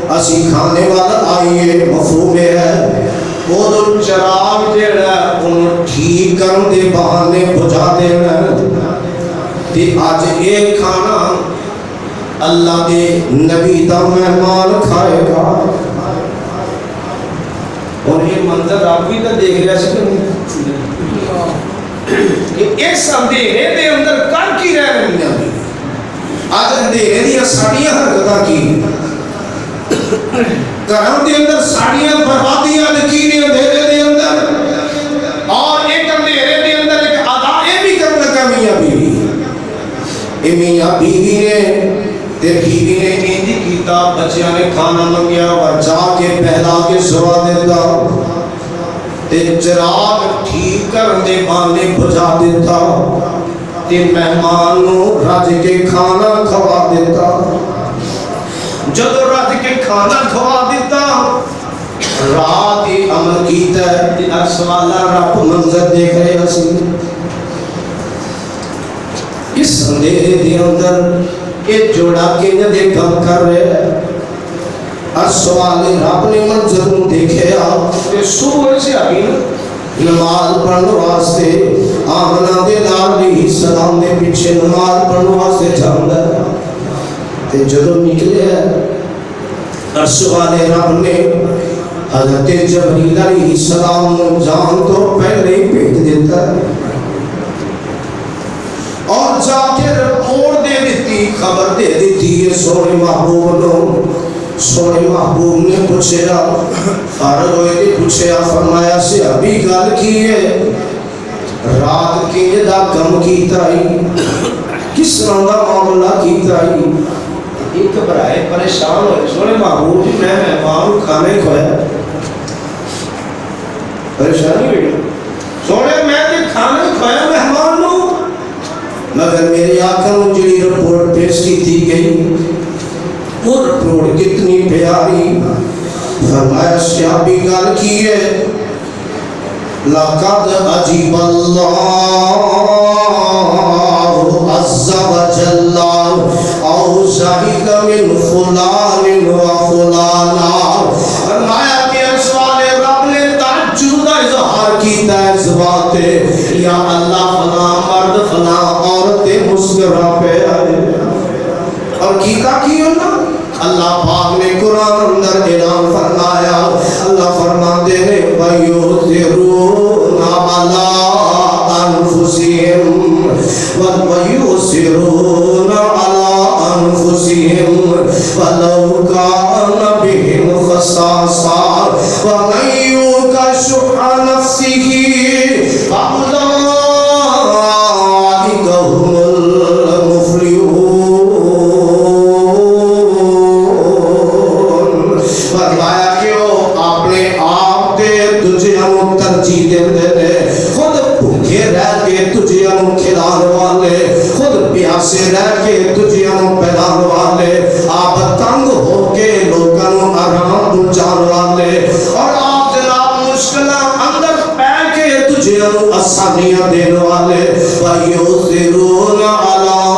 اسی کھانے والا آئیے مفہوم ہے وہ چراغ جڑا انہوں ٹھیک کرن دے بہانے بجھا دینا تے آج ایک کھانا اللہ دے نبی دا مہمان کھائے گا اور یہ منظر آپ بھی تو دیکھ رہا سکتے کہ اس اندھیرے دے اندر کر کی رہ رہی ہیں آج اندھیرے دیا ساڑیاں حرکتہ کی کرم دے اندر ساڑیاں بربادیاں لکی نے اندھیرے دے اندر اور ایک اندھیرے دے اندر ایک ادائے بھی کرنے کا میاں بیوی میاں بیوی نے تے بیوی نے انجی کیتا بچیاں نے کھانا منگیا اور جا کے پہلا کے سوا دیتا تے چراغ ٹھیک کرن دے بانے بجھا دیتا تے مہمان نو رج کے کھانا کھوا دیتا جدو رج کے کھانا کھوا دیتا رات ہی عمل کیتا ہے تے سوالا رب منظر دیکھ رہے اسی اس اندھیرے دے اندر یہ جوڑا کے دے کم کر رہے ہیں اور سوال رب نے منظر نو دیکھے کہ صبح سے ابھی نماز پڑھنے واسطے آمنہ دے لال علیہ السلام دے پیچھے نماز پڑھنے واسطے جاندہ ہے تے جدو نکلے ہیں اور سوال رب نے حضرت جبریل علیہ السلام جان تو پہلے ہی بھیج دیتا ہے اور جا کے رپورٹ دے دیتی خبر دے دیتی یہ سونے محبوب نو سونے محبوب نے پوچھا فارغ ہوئے نے پوچھا فرمایا سے ابھی گل کی ہے رات کے دا کم کیتا ہی کس رنگا معاملہ کیتا ہی ایک برائے پریشان ہوئے سونے محبوب جی میں مہمان کھانے کھویا پریشانی ہوئی سونے میں تے کھانے کھویا مہمان نو مگر میرے آقا نے جڑی رپورٹ پیش کی تھی گئی وہ رپورٹ کتنی پیاری فرمایا شیابی گل کی ہے لَقَدْ عَجِبَ اللَّهُ عَزَّ وَجَلَّ أَوْزَعِكَ مِنْ فُلَانٍ وَفُلَانَا فرمایا کہ سوال رب نے تعجب کا اظہار کیتا ہے اس بات یا اللہ فلاں مرد فلاں عورت مسکرا پہ آئے اور کیتا کیوں نا اللہ پاک نے قرآن اندر اعلان فرمایا اللہ فرماتے ہیں وَيُؤْثِرُونَ عَلَىٰ أَنفُسِهِمْ وَيُؤْثِرُونَ عَلَىٰ أَنفُسِهِمْ وَلَوْ كَانَ بِهِمْ خَصَاصَةٌ وَمَن يُوقَ شُحَّ نَفْسِهِ فَأُولَٰئِكَ هُمُ الْمُفْلِحُونَ فرمایا کہ اپنے آپ تے تجھے ہم ترجیح دے دے خود بھوکے رہ کے تجھے ہم کھلانے والے خود پیاسے رہ کے تجھے ہم پہلانے والے آپ تنگ ہو کے لوگوں آرام پہنچانے والے اور آپ جناب مشکلہ اندر پہ کے تجھے ہم آسانیاں دینے والے وَيُؤْثِرُونَ عَلَىٰ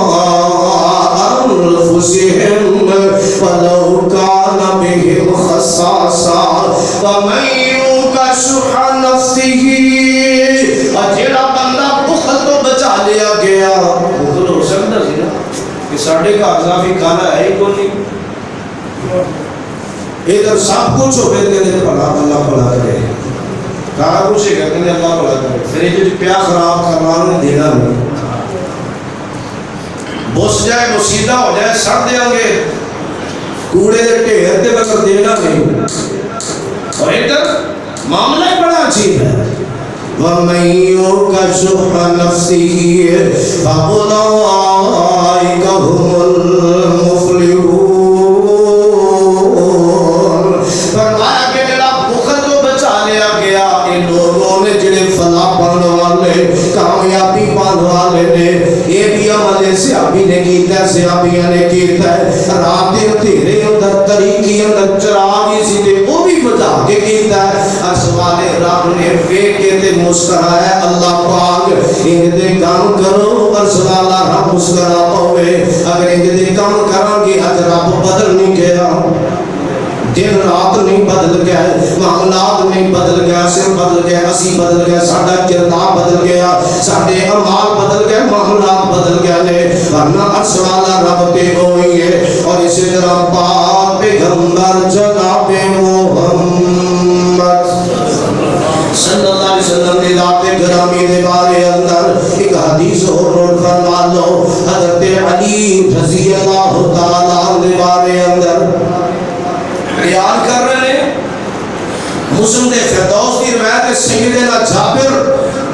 أَنفُسِهِمْ وَلَوْ كَانَ بِهِمْ خَصَاصَةٌ وَمَن يُوقَ شُحَّ نَفْسِهِ اور جیڑا بندہ بخل تو بچا لیا گیا بخل ہو سکتا سی نا کہ ساڑھے کا اضافی کھانا ہے ہی کوئی نہیں ادھر سب کچھ ہو گئے کہ اللہ بھلا کرے کہا پوچھے گا کہ اللہ بھلا کرے پھر یہ جو پیا خراب کرنا انہیں دینا نہیں بس جائے مسیدہ ہو جائے سڑ دیں گے کوڑے دے ٹھیر تے بکر دینا نہیں اور ادھر معاملہ ہی بڑا عجیب ہے. وَمَن يُوقَ شُحَّ نَفْسِهِ فَأُولَٰئِكَ هُمُ الْمُفْلِحُونَ. فرمایا کہ جڑا بخل تو بچا لیا گیا ان لوگوں نے جڑے فلاح پانے والے کامیابی پانے والے نے یہ بھی عمل سیابی نے کیتا ہے سیابیاں نے کیتا ہے رات دے تیرے اندر طریقی اندر چراغی سی دے وہ بھی بجا کے کیتا ہے سوال رب نے ویکھ کے تے مسکرایا اللہ پاک ان دے کام کرو اور سوال رب مسکرا پاوے اگر ان دے کام کراں گے اج رب بدل نہیں گیا دن رات نہیں بدل گیا معاملات نہیں بدل گیا سر بدل گیا اسی بدل گیا ساڈا کردار بدل گیا ساڈے اعمال بدل گئے معاملات بدل گئے نے ورنہ عرش والا رب تے ہوئی ہے. اور اسی طرح پاک پیغمبر جناب محمد صلی اللہ علیہ وسلم کی ذات گرامی کے بارے اندر ایک حدیث اور نوٹ فرما لو. حضرت علی رضی اللہ تعالیٰ کے بارے اندر بیان کر رہے ہیں مسلم دے فردوس کی روایت سیدنا جابر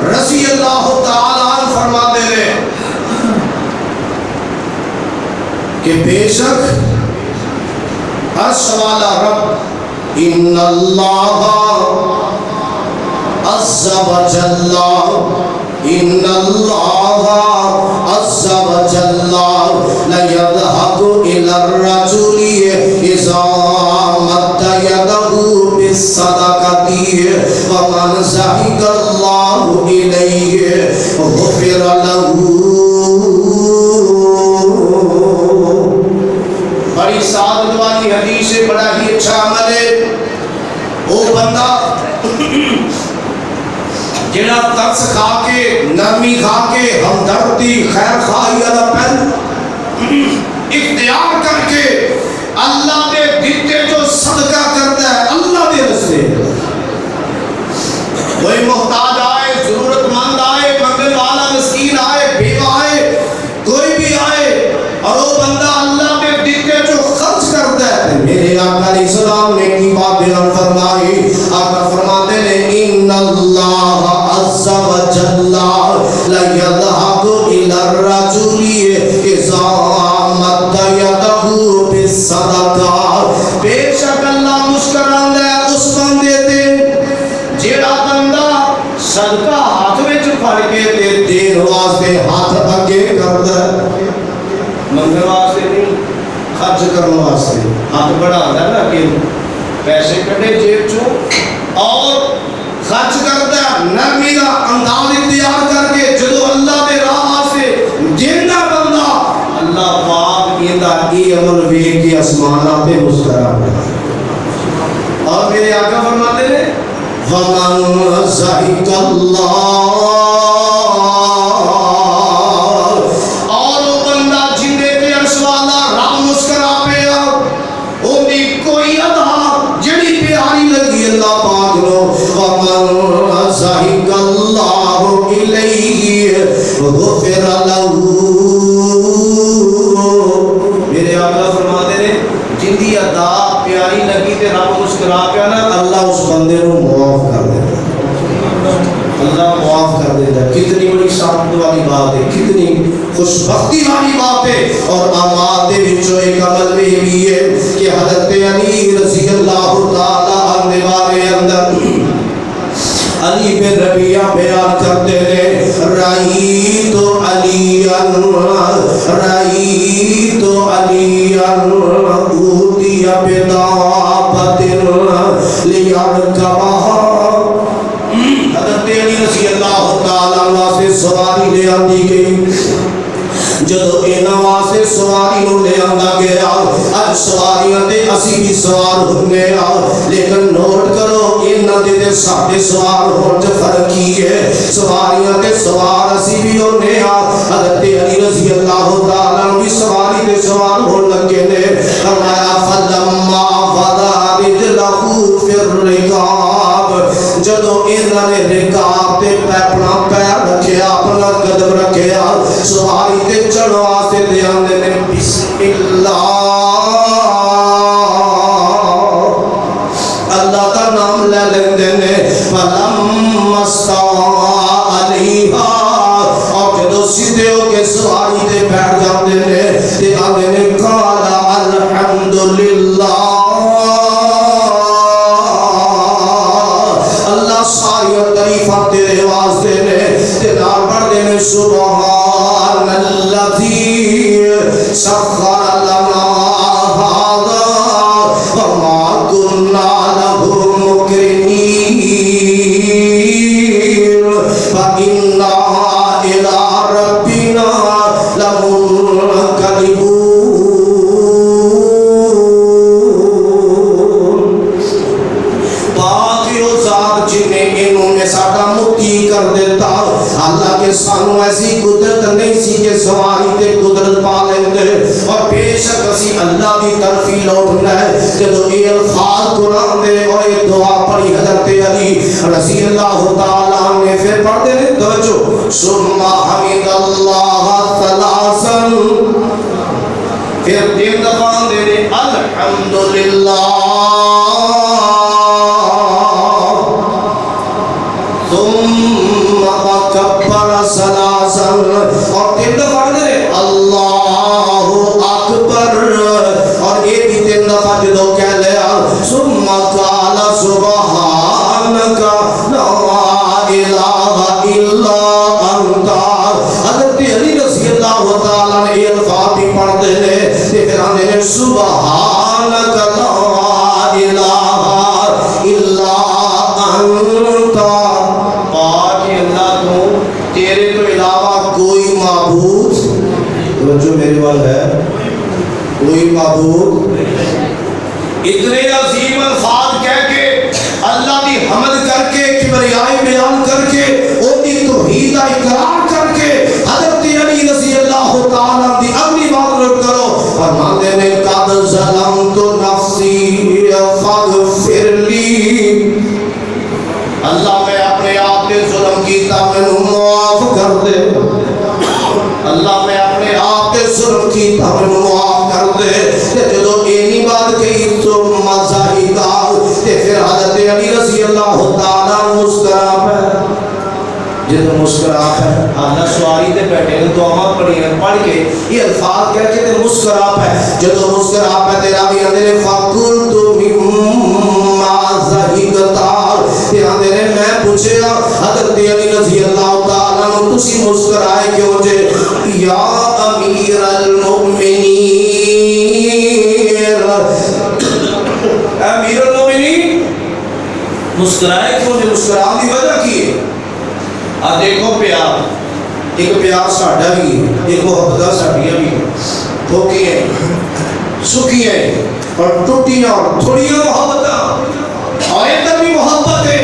رضی اللہ تعالیٰ عنہ فرماتے ہیں کہ بے شک عرش والا رب ان اللہ عز و جل ان اللہ عز و جل لیضحک الی الرجل اذا مد یده بالصدقۃ ومن ضحک اللہ الیہ غفر له. بڑی سعادت والی حدیث ہے بڑا ہی اچھا عمل ہے وہ بندہ جڑا ترس کھا کے نرمی کھا کے ہمدردی خیر خواہی والا پن اختیار کر کے اللہ دے دیتے جو صدقہ کرتا ہے اللہ دے رستے کوئی محتاج آئے ضرورت مند آئے منگل والا مسکین آئے بیوہ آئے کوئی بھی آئے اور وہ بندہ اللہ دے دیتے جو خرچ کرتا ہے. میرے آقا علیہ السلام نے کی بات بیان فرمائی. آقا فرماتے ہیں ان اللہ عز و جل لیضحک الی الرجل اذا مد یده بالصدقہ. بے شک اللہ مسکراندا ہے اس بندے تے جیڑا بندہ صدقہ ہاتھ وچ پھڑ کے تے دین واسطے ہاتھ اگے کردا ہے منگل واسطے نہیں خرچ کرنے واسطے ہاتھ بڑھاتا ہے نا کہ پیسے کٹے جیب چوں اور خرچ کرتا ہے نرمی کا انداز اختیار کر کے جدو اللہ دے راہ واسطے جنہ بندہ اللہ پاک ایندا یہ عمل ویکھ کے آسماناں تے مسکراتا ہے. اور میرے آقا فرماتے ہیں وَمَنْ ضَحِكَ اللَّهُ اللہ پاک نو وَمَنْ ضَحِكَ اللَّهُ إِلَيْهِ غُفِرَ لَهُ. میرے آقا فرماتے ہیں جن دی ادا پیاری لگی تے رب مسکرا پیا نا اللہ اس بندے نو معاف کر دیتا اللہ معاف کر دیتا. کتنی بڑی سعادت والی بات ہے کتنی خوش بختی والی بات ہے. اور اعمال دے وچوں ایک عمل بھی ہے کہ حضرت علی رضی اللہ تعالی عنہ بارے اندر علی بن ربیعہ بیان کرتے ہیں رأیت علیاً اوتی بدابۃ لیرکبہا. حضرت علی رضی اللہ تعالی عنہ سے سواری لے آندی گئی. جدو اینا واسطے سواری نو لے آندا گیا اج سواریاں تے اسی بھی سوار ہونے لیکن نوٹ کرو اینا دے ساڈے سوار ہون تے فرق کی ہے. سواریاں تے سوار اسی بھی ہونے حضرت علی رضی اللہ تعالی عنہ بھی سواری تے سوار ہون لگے نے. فرمایا فلما وضع رجلہ فی الرکاب جدو اینا نے رکاب تے اپنا پیر رکھیا اپنا قدم رکھیا سواری تے چڑھ واسطے دھیان دینے بسم اللہ اللہ کا نام لے لیندے نے دی طرفی لوٹنا ہے جدو یہ الفاظ قرآن دے اور یہ دعا پڑھی حضرت علی رضی اللہ تعالیٰ نے پھر پڑھتے ہیں توجہ ثم حمد اللہ ثلاثا پھر 3 دفعہ دے الحمدللہ ثم کبر ثلاثا اور 3 دفعہ دے اللہ اکبر اور یہ بھی 3 دفعہ جدو کہہ لیا ثم قال سبحانک لا الہ الا انت حضرت علی رضی اللہ تعالیٰ نے یہ الفاظ بھی پڑھتے ہیں پھر آنے نے سبحانک لا الہ الا انت پاک اللہ تو تیرے تو علاوہ کوئی معبود جو میرے وال ہے کوئی معبود اتنے عظیم الفاظ کہہ کے اللہ دی حمد کر کے کبریائی بیان کر کے ان کی توحید کا اقرار کر کے حضرت علی رضی اللہ تعالیٰ دی اگلی بات نوٹ کرو فرماتے ہیں قد ظلمت نفسی فاغفر لی اللہ میں اپنے آپ پہ ظلم کیتا میں معاف کر دے اللہ میں اپنے آپ پہ ظلم کیتا میں معاف کر دے جدو اینی بات کہی تو مزاحی داؤ پھر حضرت علی رضی اللہ تعالیٰ مسکرا پہ جدو مسکرا پہ اللہ سواری تے بیٹھے ہیں دعا پڑھی ہیں پڑھ کے یہ الفاظ کہہ کے تے مسکرا پہ جدو مسکرا پہ تیرا بھی اندر فَقُلْتُ مِمَّا زَهِقْتَا پھر اندر میں پوچھے حضرت علی رضی اللہ تعالیٰ نے تسی مسکرائے کیوں جے یا امیر المؤمنین امیر المؤمنین مسکرائے کیوں جے مسکران دی وجہ کی ہے دیکھو پیار ایک پیار ساڑھا بھی ہے ایک محبتہ ساڑھیاں بھی ہے دھوکی ہیں سکھی ہیں اور ٹوٹیاں اور تھوڑیاں محبتہ اور ایک بھی محبت ہے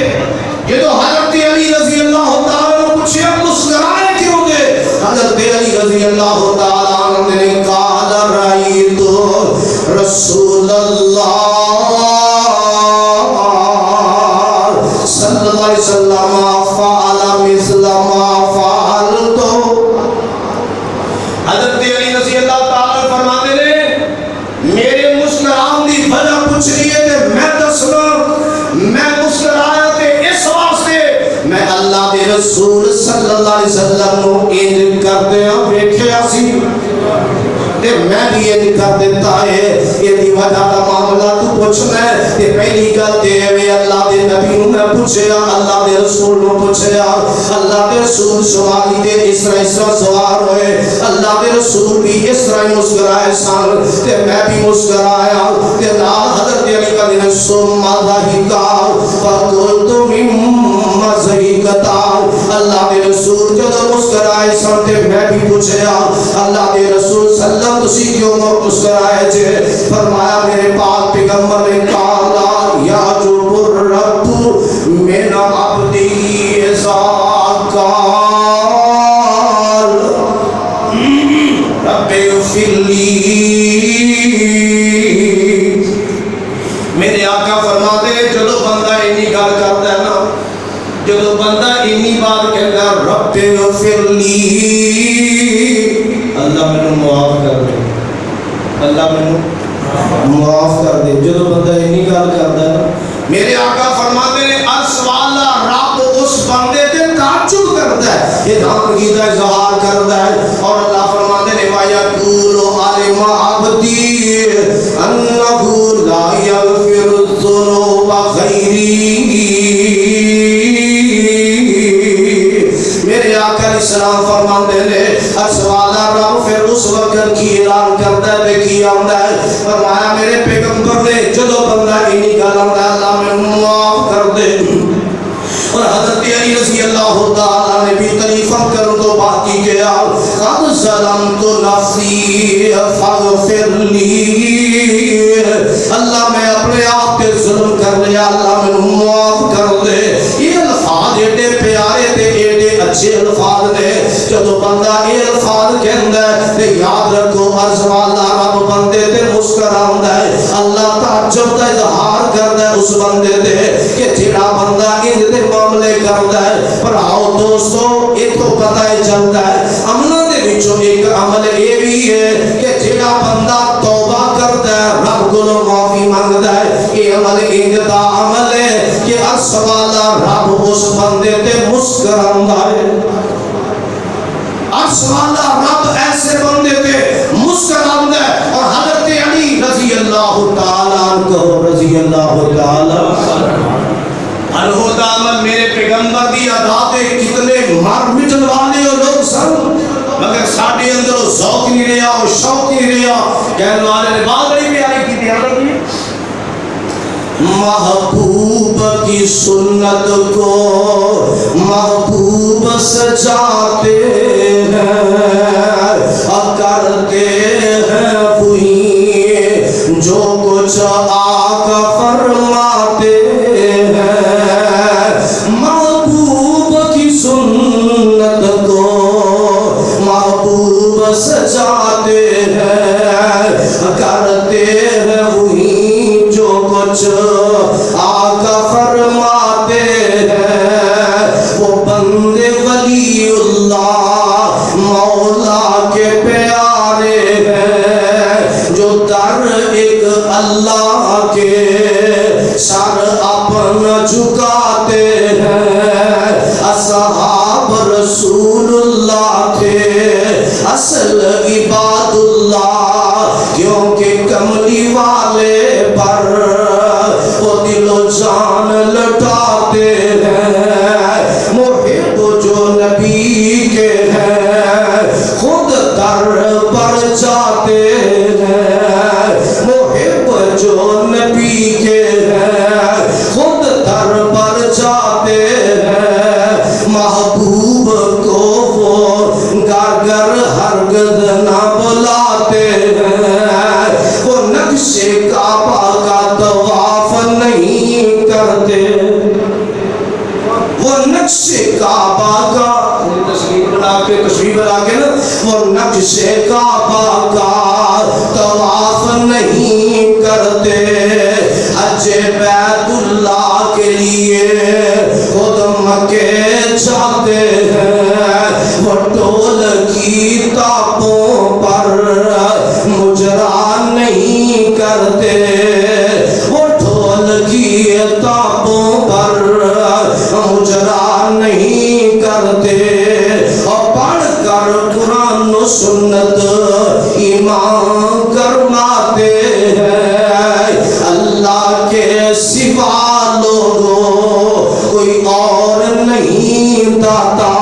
یہ تو حضرت علی رضی اللہ تعالیٰ نے پوچھے مسکرائے کیوں دے حضرت علی رضی اللہ تعالیٰ نے قال رأیت رسول اللہ صلی اللہ علیہ وسلم فعل مثل ما فعلت حضرت علی رضی اللہ تعالیٰ فرماتے ہیں میرے مسکران دی وجہ پوچھ رہی ہے کہ میں دسنا میں مسکرایا تے اس واسطے میں اللہ دے رسول صلی اللہ علیہ وسلم نو انج کردے ہاں ویکھیا سی تے میں بھی انج کر دیتا ہے یہ دی وجہ دا معاملہ تو پوچھنا ہے تے پہلی گل تے وے اللہ دے نبی نو میں پوچھیا اللہ دے رسول نو پوچھیا اللہ دے رسول سوالی تے اس طرح سوار ہوئے اللہ دے رسول بھی اس طرح مسکرائے سان تے میں بھی مسکرایا تے نال حضرت علی کا دن ثم ضحکا فقلت مما ضحکتا اللہ دے رسول جب مسکرائے سان تے میں بھی پوچھیا اللہ دے رسول صلی اللہ تسی کیوں مسکرائے جے فرمایا میرے پاک پیغمبر نے کہا یا جو رب من عبدی اذا قال رب اغفر لی میرے آقا فرماتے ہیں جدو بندہ انی گل کرتا ہے نا جدو بندہ انی بات کہتا ہے رب اغفر لی اللہ میں معاف کر دے اللہ میں معاف کر دے جدو بندہ انی گل کرتا ہے میرے آقا فرماتے ہیں اسوالا رب اس بندے تے تعجب کرتا ہے یہ دھانگی دا اظہار کرتا ہے اور اللہ فرماتے ہیں وَيَقُولُ عَلِمَ عَبْدِي أَنَّهُ لَا يَغْفِرُ الذُّنُوبَ غَيْرِي میرے آقا علیہ السلام فرماتے ہیں اسوالا رب پھر اس وقت کی اعلان کرتا ہے کی آمدہ ہے فرمایا میرے پیغمبر نے جدو بندہ انہی گل آمدہ ہے اللہ میں معاف کر دے اور حضرت علی رضی اللہ تعالیٰ نے بھی تعریفہ کروں تو باقی کیا قد ظلمت نفسی فاغفر لی اللہ میں اپنے آپ پہ ظلم کر لیا اللہ میں معاف کر دے یہ الفاظ ایڈے پیارے تھے ایڈے اچھے الفاظ نے جدو بندہ یہ الفاظ کہندہ ہے یاد رکھو عرض والا رب بندے تے مسکراؤں فرماندا ہے اللہ تعجب دا اظہار کردا ہے اس بندے تے کہ جڑا بندہ انج دے معاملے کردا ہے پر آؤ دوستو ایتھوں پتہ ہے چلدا ہے عملاں دے وچوں ایک عمل اے بھی ہے کہ جڑا بندہ توبہ کردا ہے رب کولوں معافی منگدا ہے یہ عمل انج دا عمل ہے کہ عرش والا رب اس بندے تے مسکراندا ہے عرش والا رب ایسے بندے تے مسکراندا ہے اور حضرت علی رضی اللہ تعالیٰ عنہ رضی اللہ تعالیٰ الہدا عمل میرے پیغمبر دی ادا تے کتنے مر مٹن والے لوگ سن مگر ساڈے اندر ذوق نہیں رہا اور شوق نہیں رہا کہنے والے نے بات بڑی پیاری کی تھی حضرت کی محبوب کی سنت کو محبوب سجاتے ہیں کرتے ہیں وہی جو کچھ آقا فرماتے ہیں محبوب کی سنت کو محبوب سجاتے ہیں کرتے ہیں وہی جو کچھ آقا فرماتے ہیں وہ بندے ولی اللہ مولا کے پیارے ہیں جو در ایک اللہ کے سر اپنا جھکاتے ہیں اصحاب رسول اللہ تھے اصل عباد اللہ کیونکہ کملی والے پر وہ دل و جان لٹاتے ہیں محب جو نبی کے ہیں خود در پر جاتے ہیں محب جو نبی کے ہیں خود در پر جاتے ہیں محبوب کو وہ گر ہرگز نہ بلاتے ہیں وہ نقش کعبہ کا طواف نہیں کرتے وہ نقش کعبہ کا تصویر بنا کے نا وہ نقش کعبہ کا طواف نہیں کرتے حج بیت اللہ کے لیے خود مکے جاتے ہیں وہ ٹول کی تاپوں پر مجرا نہیں کرتے وہ ٹول کی تاپوں پر مجرا نہیں کرتے اور پڑھ کر قرآن و سنت ایمان کرواتے ہیں اللہ کے سوا لوگوں کوئی اور نہیں داتا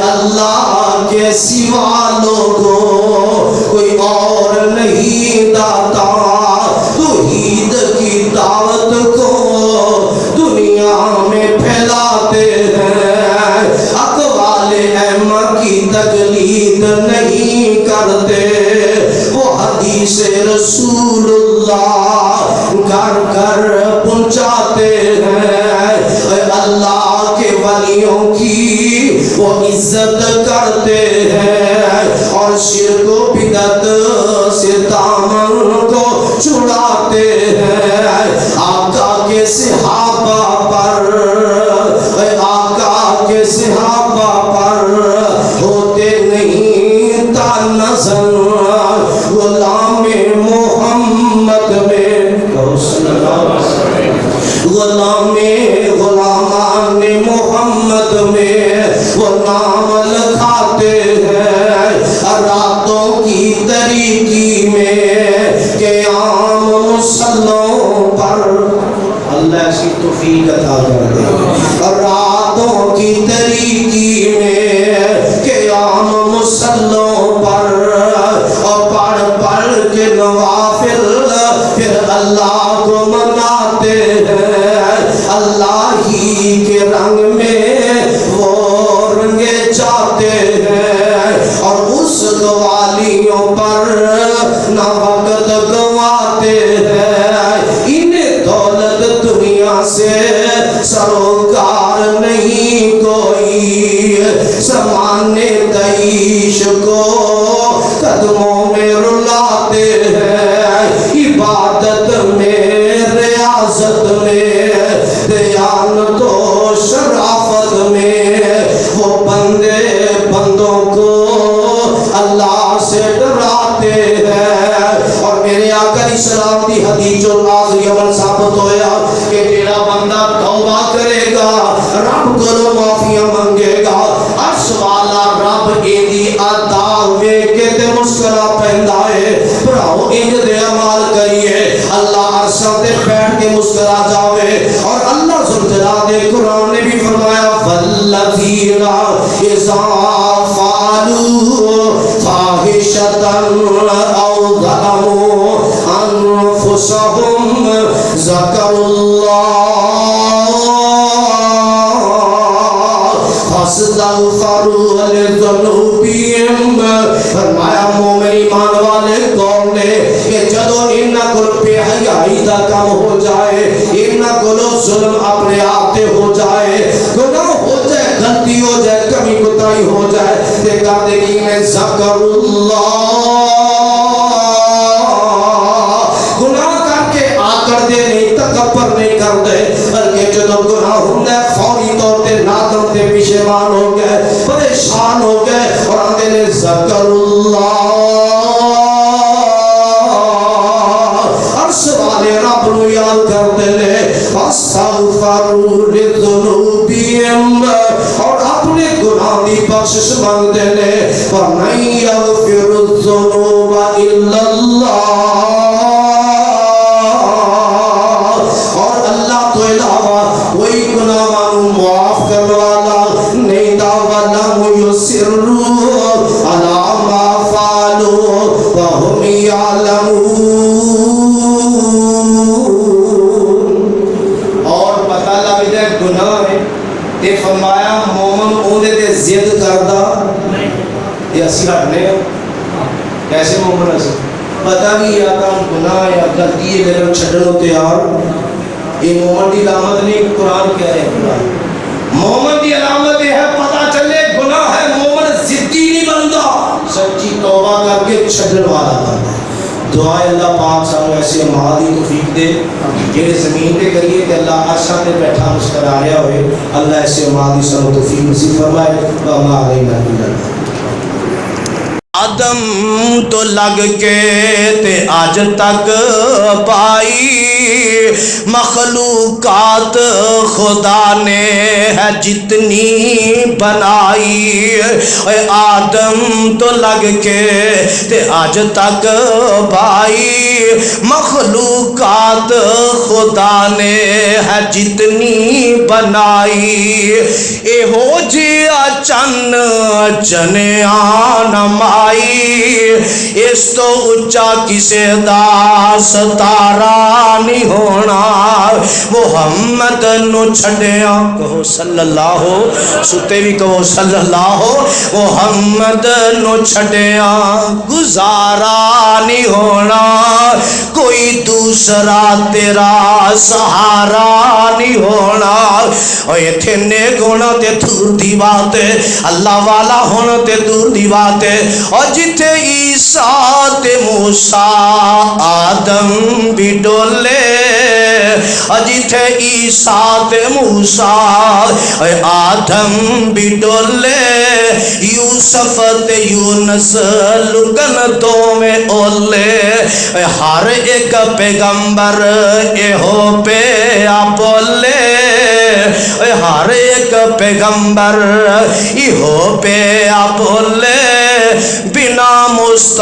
اللہ کے سوا لوگوں کوئی اور نہیں داتا توحید کی دعوت کو دنیا میں پھیلاتے ہیں اقوال احمد کی تقلید نہیں کرتے وہ حدیث رسول اللہ گھر گھر پہنچاتے ہیں اللہ کے ولیوں کی وہ عزت کرتے ہیں اور شرک و بدعت سے دامن کو چھڑاتے ہیں آقا کے صحابہ پر آقا کے صحابہ پر ہوتے نہیں تنزل غلام محمد میں غلامان محمد میں وہ نام لکھاتے ہیں راتوں کی تاریکی میں قیام مصلوں پر اللہ ایسی توفیق عطا کر دے راتوں کی تاریکی میں قیام مصلوں پر اور پڑھ پڑھ کے نوافل پھر اللہ کو مناتے ہیں اللہ ہی کے رنگ میں وہ رنگے جاتے ہیں اور اس گوالیوں پر نہ وقت گواتے ہیں انہیں دولت دنیا سے سروکار نہیں کوئی سمانے تعیش کو قدموں میں رلاتے ہیں اور میرے آقا علیہ السلام دی حدیث العاض یمن ثابت ہویا کہ جیڑا بندہ توبہ کرے گا رب کو معافیاں منگے گا عرش والا رب ایدی ادا ویکھ کے تے مسکرا پیندا ہے بھراؤ انج دے عمل کریے اللہ عرشاں تے بیٹھ کے مسکرا جاوے اور اللہ ذوالجلال نے قرآن نے بھی فرمایا والذین اذا فعلوا فاحشۃ او ظلموا انفسهم ذکروا اللہ فاستغفروا لذنوبہم فرمایا مومن ایمان والے کون نے کہ جدو انہاں کو بے حیائی دا کام ہو جائے انہاں کو ظلم اپنے آپ تے ہو جائے گناہ ہو جائے غلطی ہو جائے کمی کوتاہی ہو جائے تے کہتے کہ میں ذکر اللہ گناہ کر کے آکڑ دے نہیں تکبر نہیں کر دے بلکہ جدو گناہ ہوندہ ہے فوری طور تے نادم تے پشیمان ہو گئے پریشان ہو گئے اور آندے نے ذکر اللہ عرش والے رب نو یاد کرتے لے فاستغفروا لذنوبہم اور اپنے گناہ دی بخشش مانگتے لے وَمَن يَغْفِرُ الذُّنُوبَ إِلَّا اللَّهُ اور اللہ تو علاوہ کوئی گناہ مانو معاف کرنے والا نہیں دا وَلَمْ يُصِرُّوا عَلَى مَا فَعَلُوا وَهُمْ يَعْلَمُونَ اور پتہ لگ جائے گناہ ہے تے فرمایا مومن اوندے تے ضد کردا یہ اسی ہٹنے کیسے مومن اسی پتہ بھی یا کام گناہ یا غلطی ہے لیکن چھڈنوں تیار یہ مومن دی علامت نہیں قرآن کہہ رہے ہیں مومن دی علامت ہے پتہ چلے گناہ ہے مومن ضدی نہیں بنتا سچی توبہ کر کے چھڈن والا بنتا دعائے اللہ پاک سانو ایسے مہادی توفیق دے جیڑے زمین پہ کریے کہ اللہ عرشاں تے بیٹھا مسکرا رہا ہوئے اللہ ایسے مہادی سانو توفیق نصیب فرمائے وما علینا الا البلاغ آدم تو لگ کے تے آج تک پائی مخلوقات خدا نے ہے جتنی بنائی آدم تو لگ کے تے آج تک پائی مخلوقات خدا نے ہے جتنی بنائی اے ہو جیا چن چنیاں نمائی اس تو اچا کسے دا ستارہ نہیں ہونا محمد نو چھڑیاں کہو صلی اللہ ستے بھی کہو صلی اللہ محمد نو چھڑیاں گزارا نہیں ہونا کوئی دوسرا تیرا سہارا نہیں ہونا اے تھنے گونا تے دور دی بات اللہ والا ہونا تے دور دی بات اور جتے عیسیٰ تے موسیٰ آدم بھی ڈولے اور جتے عیسیٰ تے موسیٰ آدم بھی ڈولے یوسف تے یونس لکن تو میں اولے ہر ایک پیغمبر ایہو پہ بولے ہر ایک پیغمبر ایہو پہ بولے بنا مست